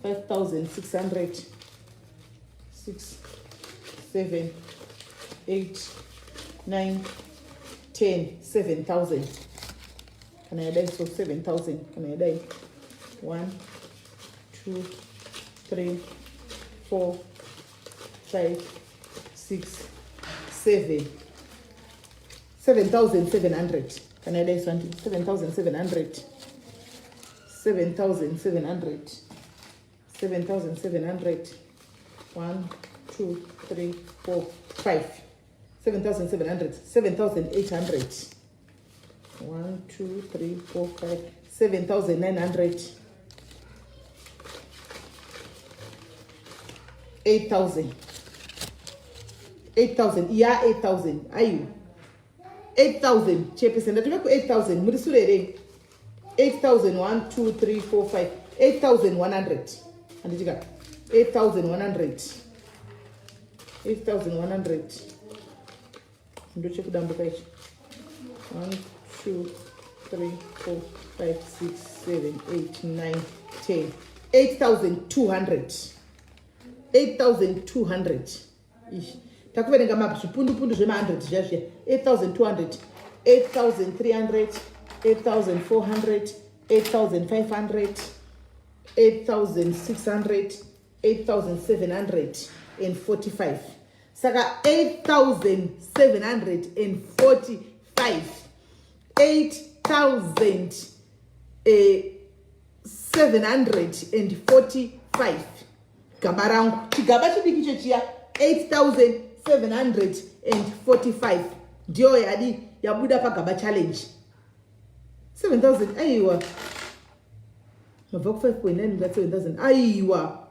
5,600. 6, 7, 8, 9, 10, 7,000. Can I add so 7,000? Can I add 1, 2, 3, 4, 5, 6, 7. 7,700. Can I add something? 7,700. 7,700. 7,700. 1, 2, 3, 4, 5. 7,700. 7,800. 1, 2, 3, 4, 5. 7,900. 8,000. 8,000. Yeah, 8,000. Are you? 8,000. Chairperson. That you make 8,000. Murisure. 8,000. 1, 2, 3, 4, 5. 8,100. And did you got 8,100. 8,100. Do check down the page. 1, 2, 3, 4, 5, 6, 7, 8, 9, 10. 8,200. 8,200. Takuverenga mapchipundu zvema 100 zvazvia. 8,200. 8,300. 8,400. 8,500. 8,600. 8,745. Saka 8,745. 8,745. Gamba rangu chigaba chidiki chochiya 8,745 ndio yadi yabuda pagaba challenge 7,000. Aiwa mabva ku 5.9 ngati 7,000. Aiwa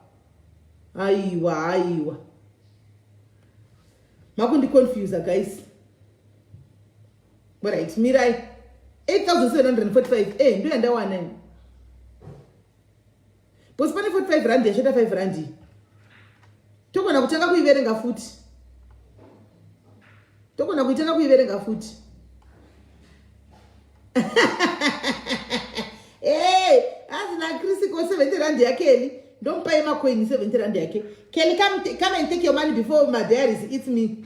makundi confuse guys. Right, mirai 8,745. Ndio ndawana bosi pane 45 rand yashota 5 rand. Tokona kutanga kuiverenga futi. Tokona kuitanga kuiverenga futi. Azina Chris ko 70 rand yake Kelly. Don't pay my coin 70 rand yake. Kelly, come and take your money before my diaries eat me.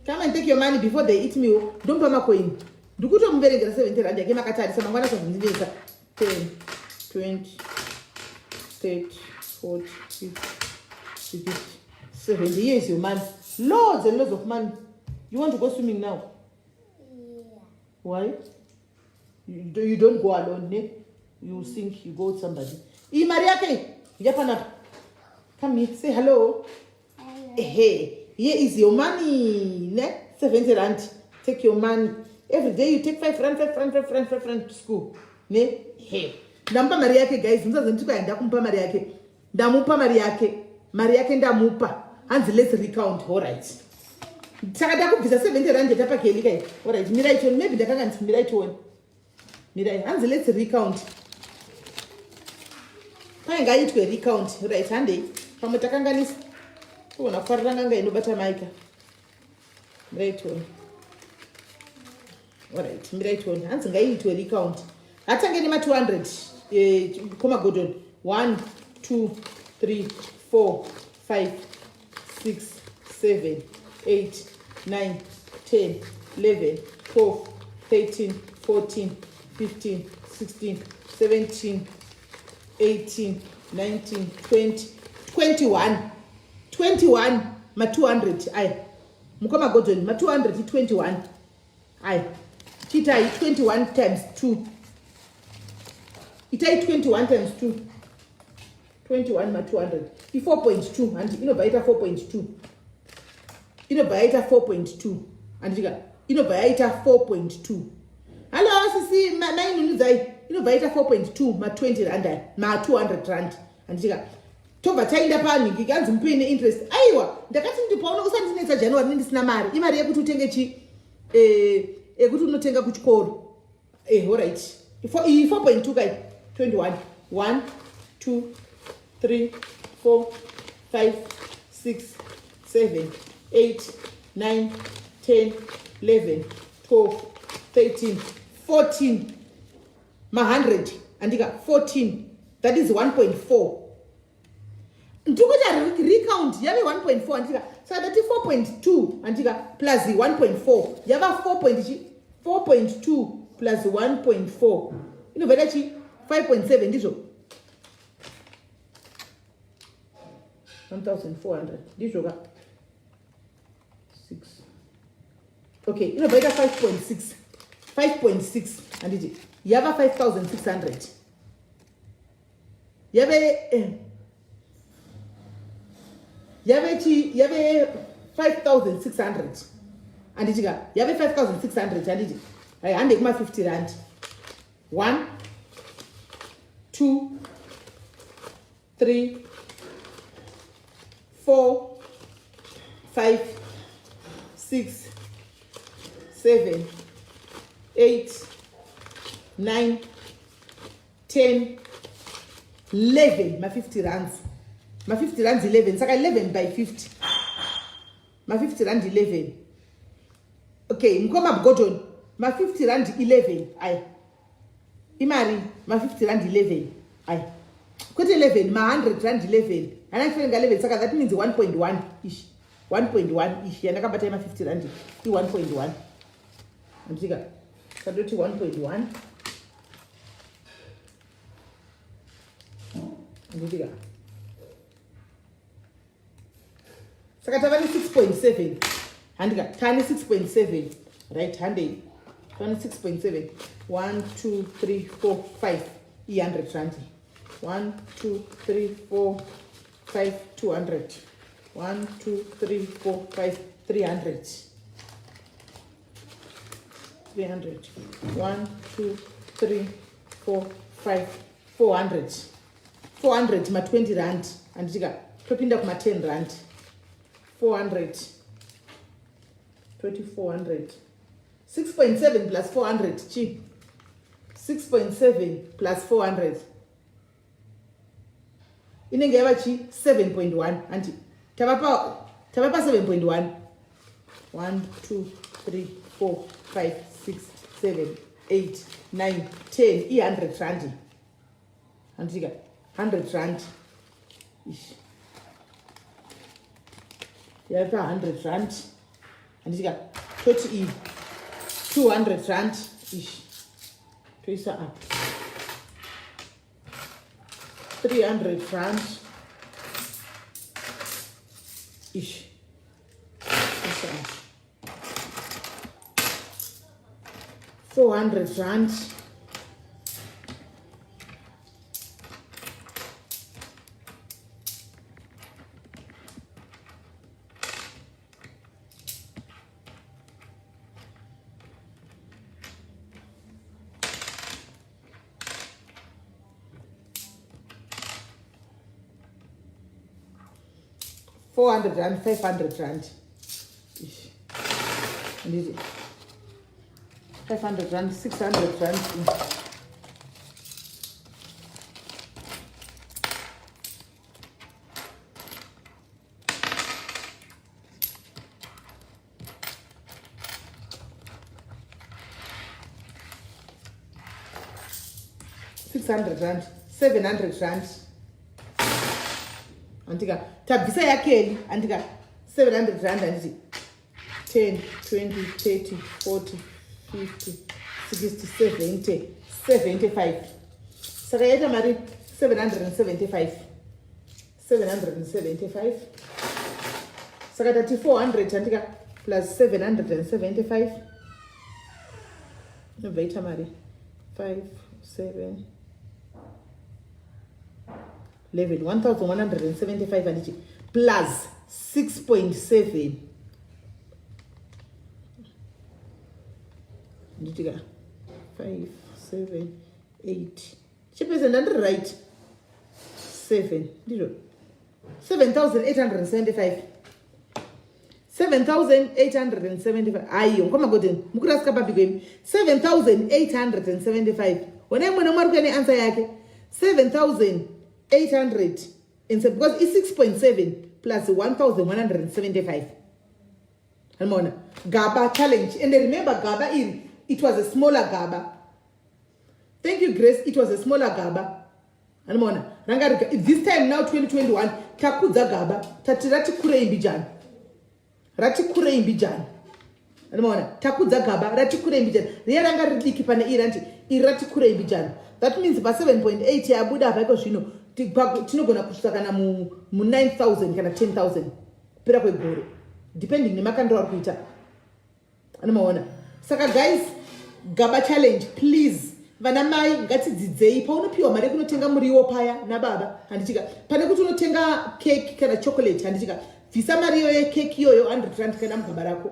Come and take your money before they eat me. Don't pay my coin. Dukuto mverenga 70 rand yake makatari sama ngwana kuzindivisa 10, 20, 30, 40, 50, 60, 70 years your man. Loads and loads of money. You want to go swimming now? Yeah. Why? You don't go alone, ne? You think you go with somebody. Mariake, Japana. Come here, say hello. Hello. Hey, here is your money, ne? 70 rand. Take your money. Every day you take 5 rand to school. Ne? Hey. Ndampa Mariake guys, mzazentuka ndakumpa Mariake. Ndamupa Mariake ndamupa. And let's recount, all right. Saka kubvisa 70 rand tapa Kelly kai. All right, mirai to maybe ndakanga mirai to. Mirai, and let's recount. Painga itwe recount, right hande. Pamutakanganisa. Kuona kufaranga nga inobata maika. Mirai to. All right, mirai to. And ngai itwe recount. Atangeni ma 200. Koma Gordon. 1, 2, 3, 4, 5, 6, 7, 8, 9, 10, 11, 12, 13, 14, 15, 16, 17, 18, 19, 20, 21. 21 ma 200. Aye. Mukoma Gordon ma 200 21. Aye. Chitai 21 times 2. Itai 21 times 2. 21 ma200 i4.2 handi inobva yaita 4.2 inobva yaita 4.2 handika inobva yaita 4.2 halo sisi mainunudzai inobva yaita 4.2 ma20 rand ma200 rand handitika tobva taenda panhingi kanzi mupe neinterest aiwa ndakati ndipaona usandinetsa january nendisina mari imari yekuti utenge yekuti unotenga kuchikoro alright 4.2 kai 21 1 2 3 4 5 6 7 8 9 10 11 12 13 14 ma100 andika 14 that is 1.4 ndikuita recount yave 1.4 andika saka dati 4.2 andika plus 1.4 yava 4.2 plus 1.4 inobva dachi 5.7 ndizvo 1400 ndizvo ka 6 okay inobva ita 5.6 handiti yava 5600 yave 5600 handitika yave 5600 handiti hai hande kuma 50 rand 1 2 3 4 5 6 7 8 9 10 11 ma50 rands ma50 rands 11 saka 11 by 50 ma50 rand 11 okay mkoma Gordon ma50 rand 11 ai imari ma50 rand 11 ai kuti 11 ma100 rand 11 anaifenga 11 saka that means 1.1 ish 1.1 ish yanakabata ma50 rand i 1.1 andika kadoti 1.1 andika saka tavani 6.7 handika tani 6.7 right hande tani 6.7 1 2 3 4 5 100 rand 1 2 3 4 5 200 1 2 3 4 5 300 300 1 2 3 4 5 400 ma 20 rand andika topinda kuma 10 rand 400 2400 6.7 plus 400 chi 6.7 plus 400 inenge yava chi 7.1 anti tavapa 7.1 1 2 3 4 5 6 7 8 9 10 i100 rand antika 100 rand ish yapa 100 rand andika toti 200 rand ish toisa up 300 rand ish toisa up 400 rand 400 rand 500 rand ish and 500 rand 600 rand 600 rand 700 rand andika tabvisa yakeli andika 700 rand anditi 10 20 30 40 50 60 70 75 saka yaita mari 775 saka tati 400 andika plus 775 nobva yaita mari 5 7 1175 handichi plus 6.7 nditika 5 7 8 chipese ndandiri right 7 ndizvo 7875 7875 aiyo ngomagodeni mukurasika pabigwemi 7875 wona imwe nomwari kuya neansa yake 7800 because i6.7 plus 1175 animaona gaba challenge. And remember gaba iri it was a smaller gaba. Thank you Grace, it was a smaller gaba. Animaona ranga this time now 2021 takudza gaba tati rati kurei mbijana animaona takudza gaba rati kurei mbijana riya ranga ridiki pane iranti irati kurei mbijana. That means pa 7.8 yabuda apa iko zvino tinogona kusvika kana mu 9,000 kana 10,000 kupera kwegore depending nemakandiro ari kuita anomaona. Saka guys, gaba challenge please vana mai ngatidzidzei paunopiwa mari kunotenga muriwo paya nababa handitika pane kuti unotenga cake kana chocolate handitika bvisa mari iyo yekeki iyoyo 100 rand kana mugaba rako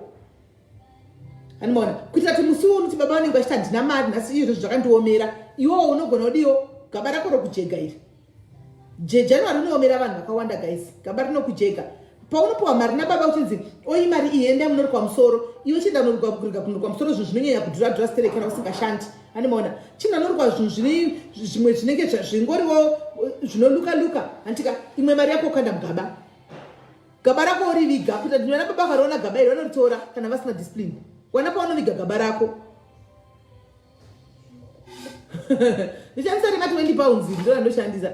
anomaona kuitira kuti musi unoti baba vanenge vachita ndina mari nhasi izvo zvakandiomera iwowo unogona udiyo gaba rako rokujega iri January rinoomera vanhu vakawanda guys. Gaba rinokujega paunopiwa mari nababa uchinzi oi mari iyi enda munorikwa musoro iwe chinda norikwa musoro zvinhu zvinonyanya kudhura stereki kana usingashandi animaona chinda norikwa zvinhu zvimwe zvinenge zvingoriwo zvinoluka handitika imwe mari yako ukanda mugaba gaba rako uriviga kuita kuti vana baba variona gaba iri vanoritora kana vasina discipline. Wana paunoviga gaba rako ndichandisa rema 20 pounds ndora ndoshandisa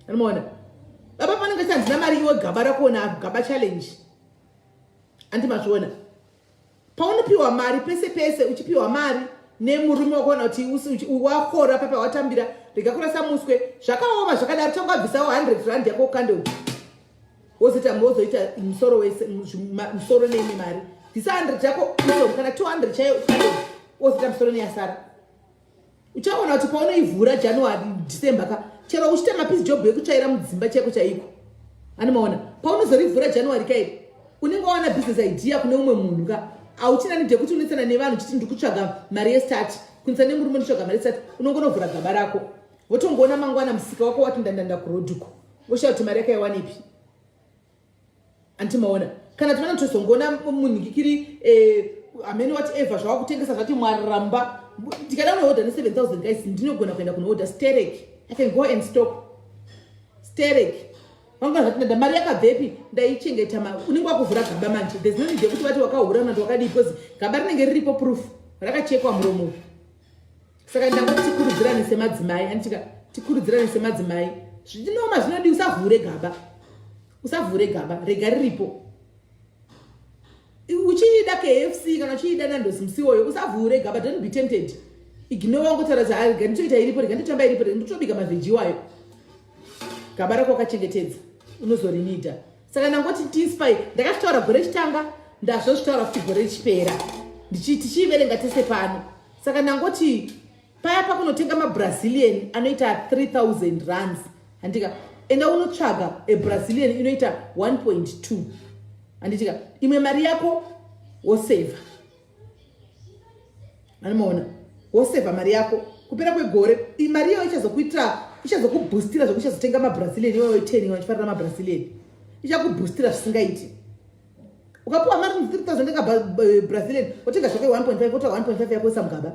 animaona baba panenge chandina mari iwe gaba rako na gaba challenge andimazviona paunopiwa mari pese uchipiwa mari nemurume wakaona kuti wakora papa watambira rikakurasa muswe zvakaoma zvakadaro tangabvisawo 100 rand yako kande wozoita musoro wese musoro neimwe mari bvisa 100 yako kana 200 chayo wozoita musoro neyasara. Uchaona kuti paunoivhura January December ka chero uchite mapisi job yekutsvaira mudzimba cheko chaiko animaona paunozorivhura January kai unenge wawana business idea kune umwe munhu ka auchina nide kuti unotsana nevanhu chiti ndikutsvaga mari yestart kunisa nemurume nditsvaga mari yestart unongonovhura gaba rako wotongoona mangwana musika wako wati ndandanda kurodhuko woshaya kuti mari yako yaiwanepi antimaona kana tivana tozongoona munhikikiri amene whatever zvawakutengesa zvati mwaramba ndikada unoorder ne7,000 guys ndinogona kuenda kunoorder sterek. I can go and stop sterek vanga zvati ndada mari yakabvepi ndaichengeta unenge wakuvhura gaba manje there's no need yekuti vati wakahura nati wakadii because gaba rinenge riripo proof rakachekwa muromo. Saka ndangoti tikurudzirane semadzimai anditika tikurudzirane semadzimai zvinoma zvinodi usavhure gaba rega riripo uchida KFC kana uchida Nando's msiwoyo usavhure gaba, don't be tempted. Ignore wangotaura kuti rega nditoita iripo rega nditamba iripo nditobika mavheji wayo gaba rako wakachengetedza unozorinida. Saka ndangoti tispy ndakazvitaura gore chitanga ndazvozvitaura kuti gore chipera tichiverenga tese pano. Saka ndangoti paya pakunotenga maBrazilian anoita 3,000 rands handika enda unotsvaga eBrazilian inoita 1.2 handitika imwe mari yako woseva animaona woseva mari yako kupera kwegore mari iyo ichazokuboostira zvokuti ichazotenga maBrazilian iwewe 10 wachifarira maBrazilian ichakuboostira zvisingaiti. Ukapiwa mari 3,000 ekaBrazilian wotenga zvake 1.5 wota 1.5 yako samugaba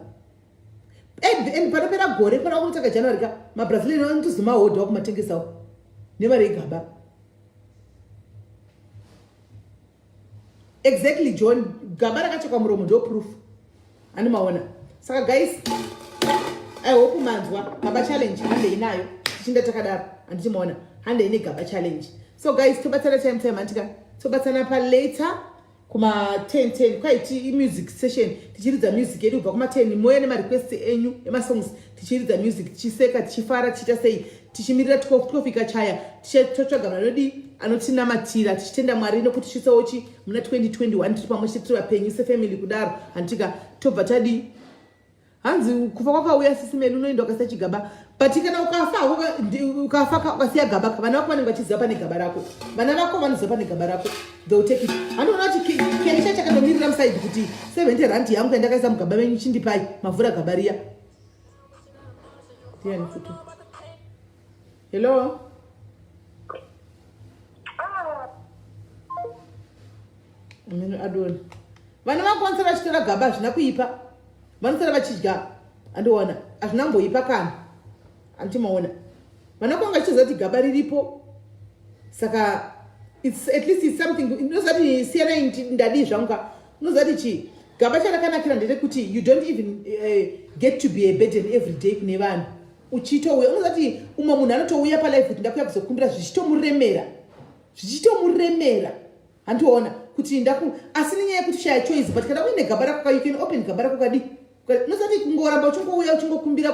and panopera gore pana kunotanga January ka maBrazilian vanotozuma hodha wakumatengesawo nemari yegaba. Exactly John gaba rakachekwa muromo ndo proof animaona. Saka guys I hope manzwa gaba challenge hande inayo tichinda takadaro andichimaona hande ine gaba challenge. So guys tobatsana time antika tobatsana pa later kuma 10 kwaiti music session tichiridza music yedu kubva kuma 10 moya nema request enyu ema songs tichiridza music tichiseka tichifara tichita sei tichimirira tikofika chaya tichitsvaga vanodi anotinamatira tichitenda Mwari nokuti chisochi muna 2021 tiri pamwe chete vapenyu sefamily kudaro antika tobva tadi hanzi kufa kwakauya sisimeni unoenda ukaisa chigaba but kana ukafa ukasiya gaba vana vako vanenge vachiziva pane gaba rako vana vako vanoziva pane gaba rako they will take it handiona kuti keisha chakandomirira musaidi kuti 70 rand yangu yandakaisa mugaba menyu chindipai mavhura gaba riya ndiani futi hello ameno adoni vana vako vanosara vachitora gaba hazvina kuipa vanosara vachidya andiona hazvina mboipa kana antimaona vana kwanga vachiziva kuti gaba riripo saka it's at least it's something inozati siyana ndadi zvanga inozati chi gaba charakanakira nderekuti you don't even get to be a burden every day kune vanhu uchitouya unozati umwe munhu anotouya palife kuti ndakuya kuzokumbira zvichitomuremera handiona kuti asi nenyaya yekuti shaya choice but kana uine gaba rako you can open gaba rako kadi nosati kungoramba uchingouya uchingokumbira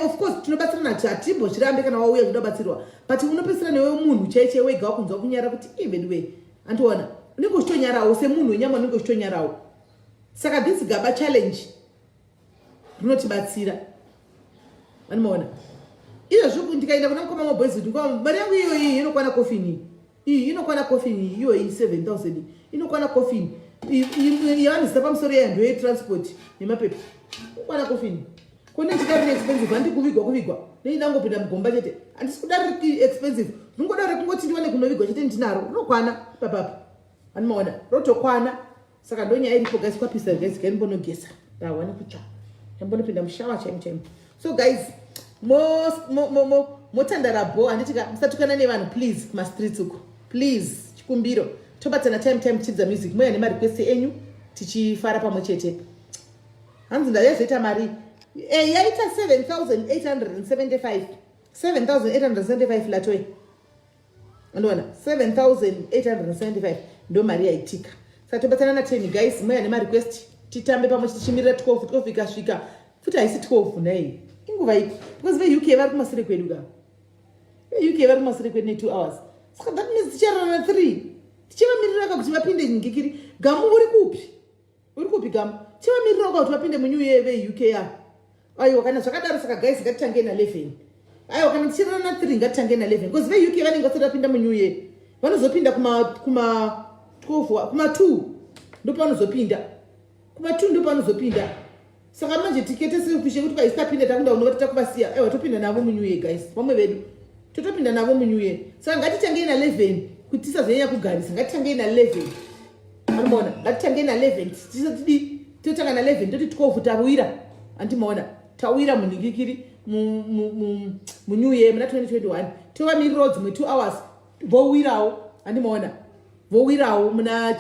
of course tinobatsirana hatimbochirambe kana wauya zvinobatsirwa but unopesera newe munhu chaiche wega wakunzwa kunyara kuti even way andiona unenge uchitonyarawo semunhu wenyama unenge uchitonyarawo saka this gaba challenge rinotibatsira animaona izvozvo ndikaenda kuna mukoma maboys kuti mari yangu iyoyi inokwana kofini iyi inokwana kofini iyoyi 7000 inokwana kofini yavanozisa pamusoro yando yetransport nemapepa inokwana kofini kone chikarine expensive handi kuvigwa neinangopinda mugomba chete handisi kudariri expensive ringodarire kungoti ndiwane kunovigwa chete ndinaro rinokwana papapa animaona rotokwana saka ndonyaya iripo guys kwapisa guys kaimbonogesa ndawane kutsva ambonopinda mushawa chaimo so guys motandarabo handitika musatukana nevanhu please kumastreets uko please chikumbiro tobatsana time tichidza music moya nemarequest enyu tichifara pamwe chete hanzi ndayazoita mari yaita 7875 latoi andoona 7875 ndo mari yaitika saka tobatsana na10 guys moya nemarequest titambe pamwe tichimirira 12 ikasvika futi haisi 12 nai inguva ipi because veuk vari kumashure kwedu ka veuk vari kumashure kwedu ne2 hours saka that means ticharana 3 tichivamirira kuti vapinde ngikiri gamu uri kupi gamu tichivamirira kuti vapinde munew year veuk ya aiwa kana zvakadaro saka guys ngatitange na11 aiwa kana tichirana 3 ngatitange na11 because veuk vanenge vasati vapinda munew year vanozopinda kuma 2 ndipo vanozopinda kuma 2 ndipo vanozopinda saka manje tikete sikupishe kuti paisitapinda takunda unovati takuvasiya aiwa topinda navo munew year guys vamwe vedu totopinda navo munew year saka ngatitangei na11 kuti tisazonyanya kugarisa ngatitangei na11 anomaona ngatitangei na11 tisatidi totanga na11 toti 12 tawira andimaona tawira munhingikiri munew year muna 2021 tovamirirawo dzimwe 2 hours vowirawo andimaona vowirawo muna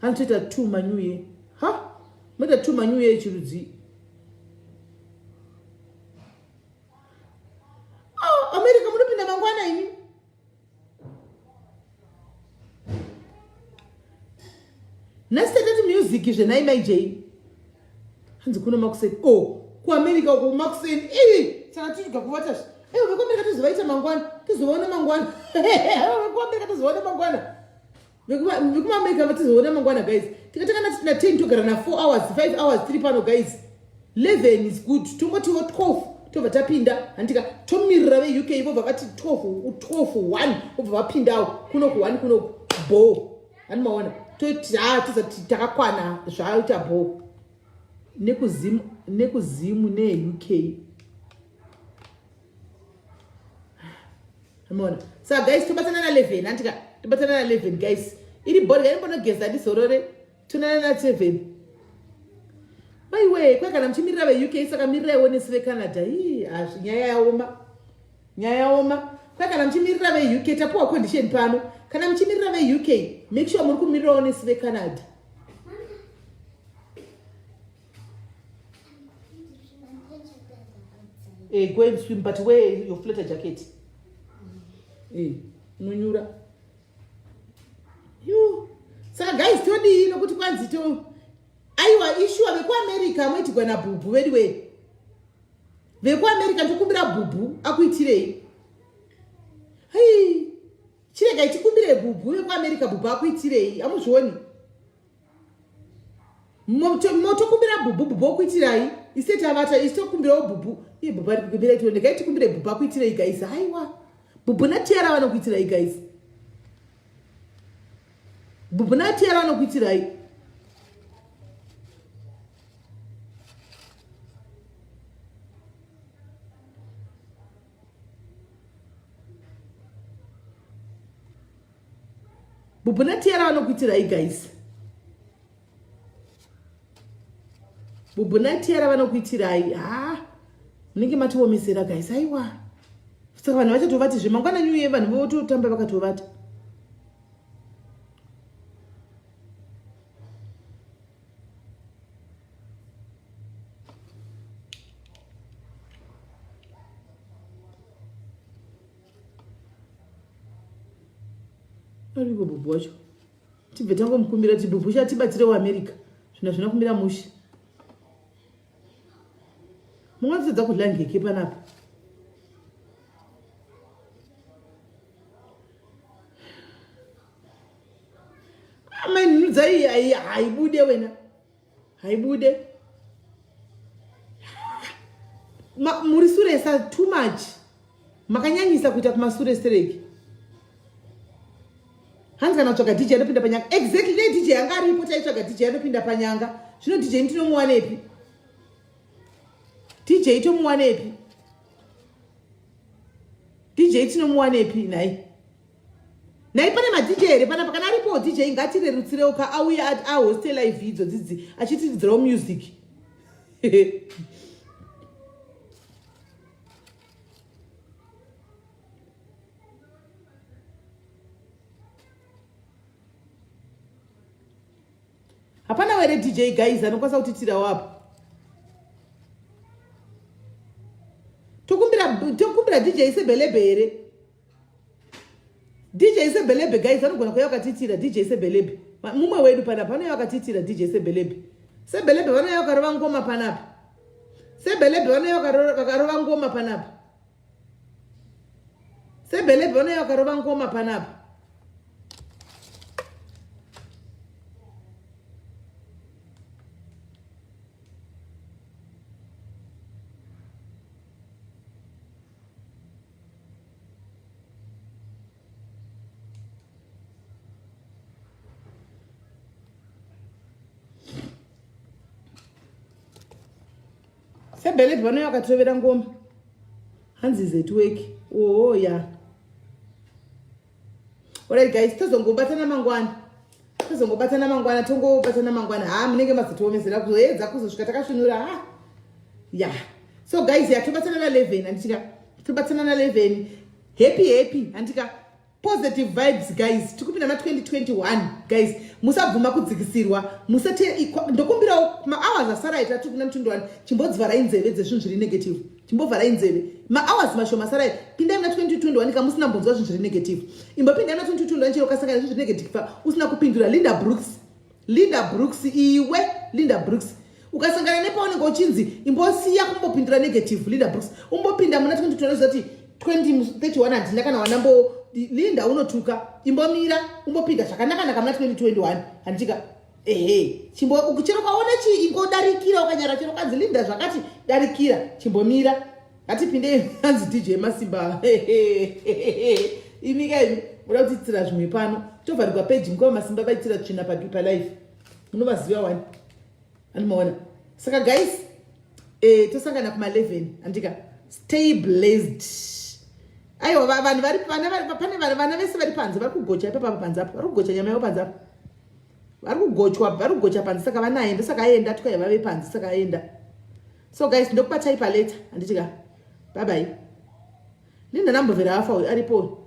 hanotoita 2 manew year moita 2 manew year chirudzi america munopinda mangwana ini nasitati music zvenaimaj hanzi kuno makuseni kuamerica uko makuseni saka tichiga kuvatazve vekuamerica tizovaita mangwana tizovaona mangwana vekuamerica tizovaona mangwana vekumaamerica tizovaona mangwana guys tikatangana titina 10 togara na 4 hours 5 hours tiri pano guys 11 is good tongotiwo 12 tobva tapinda handika tomirira veuk vobva vati 12 vobva vapindawo kunoku 1 kunoku bo hanimaona toti tizati takakwana zvaita bo nekuzimu neuk hanimaona saka guys tobatsana na 11 handika tobatsana na 11 guys iri bhori gaimbonogeza ndizorore tonana na 7 waiwe kwekana muchimirira veuk saka miriraiwo nesi vecanada nyaya yaoma kwekana muchimirira veuk tapuwa condition pano kana muchimirira veuk make sure muri kumirirawo nesi vecanada go and swim but wear your flutter jacket unonyura saka guys todii nokuti kwanzi aiwa ishuwa vekuamerica moitigwa nabhubhu vediwe vekuamerica tokumbira bhubhu akuitirei chirega ichikumbire bhubhu vekuamerica bhubhu akuitirei amuzvioni motokumbira bhubhu okuitirai iseti avata isitokumbirawo bhubhu iye bhubhu ari kukumbira iti ndingai tikumbire bhubhu akuitirai guys. Haiwa bhubhu natiara vanokuitirai guys. Bhubhu natiara vanokuitirai. Bhubhu natiara vanokuitirai guys. Bhubhu natiara vanokuitirai. Munenge matiomesera guys. Haiwa saka vanhu vachatovati zvemangwana nyuye vanhu vototamba vakatovata. Ariko bhubhu wacho tibve tangomukumbira kuti bhubhu chatibatsirewo America zvina zvinokumbira mushi. Mungatidza kudya ngeke panapa. Amai haibude wena. Haibude. Muri suresa too much. Makanyanyisa kuita kumasure sereki. Hanzi kana kutsvaga DJ anopinda panyanga. Exactly DJ anga aripo taitsvaga DJ anopinda panyanga. Zvino DJ tinomuwanepi? DJ tomuwanepi? DJ tinomuwanepi nai? Nai pane ma DJ here panapa kana aripo DJ ngatirerutsirewo ka auya ahostela ividzo dzidzi achitidzirawo music. Hapana were DJ guys anokwanisa kutitirawo apo. Tokumbira DJ Sebelebe here. DJ Sebelebe guys anogona kuya wakatitira DJ Sebelebe. Mumwe wedu panapa vanoya wakatitira DJ Sebelebe. Sebelebe vanoya wakarova ngoma panapa. Sebelebe vanoya wakarova ngoma panapa. Sebelebe vanoya wakarova ngoma panapa. Sebelebe vanoya wakatovera ngoma. Hanzi zetweki. Oh yeah. Alright guys, tozongobatana mangwana. Tongobatana mangwana. Munenge mazitoomesera kuzoedza kuzosvika takasvinura. Yeah. So guys, tobatana na 11 andika. Tobatana na 11. Happy andika. Positive vibes guys. Tikupinda na 2021 guys. Musabvuma kudzikisirwa. Musate ndokumbira ma hours asara itatu kuna 21. Chimbodzvara inzeve dzezvinhu zviri negative. Chimbovhara inzeve. Ma hours mashoma asara pinda na 2021 kamusina mbonzwa zvinhu zviri negative. Imbopinda na 2021 chero kasanga zvinhu zviri negative pa usina kupindura Linda Brooks iwe Linda Brooks. Ukasangana nepaunenge uchinzi imbosiya kumbopindura negative Linda Brooks. Umbopinda muna 2021 zoti 2031 handina kana wanambo Linda unotuka imbomira umbopinda zvakanaka nakamuna 2021 handika chimbo ukuchero kaona chi ingodarikira ukanyara chero kanzi Linda zvakati darikira chimbomira ngatipinde hanzi DJ Masimba imika uda kutitsira zvimwe pano tovharirwa page ngoma Masimba vaitira tsvina pa live munovaziva wani anomaona saka guys tosangana kuma 11 andika stay blessed. Aiwa vanhu vari pane vana vese vari panze vari kugocha ipapo panze apo vari kugocha nyama yavo panze apo vari kugocha panze saka vanaenda saka aenda tukaya vave panze saka aenda. So guys ndokubatai paleta anditika bye bye. Linda nambovera afa aripo.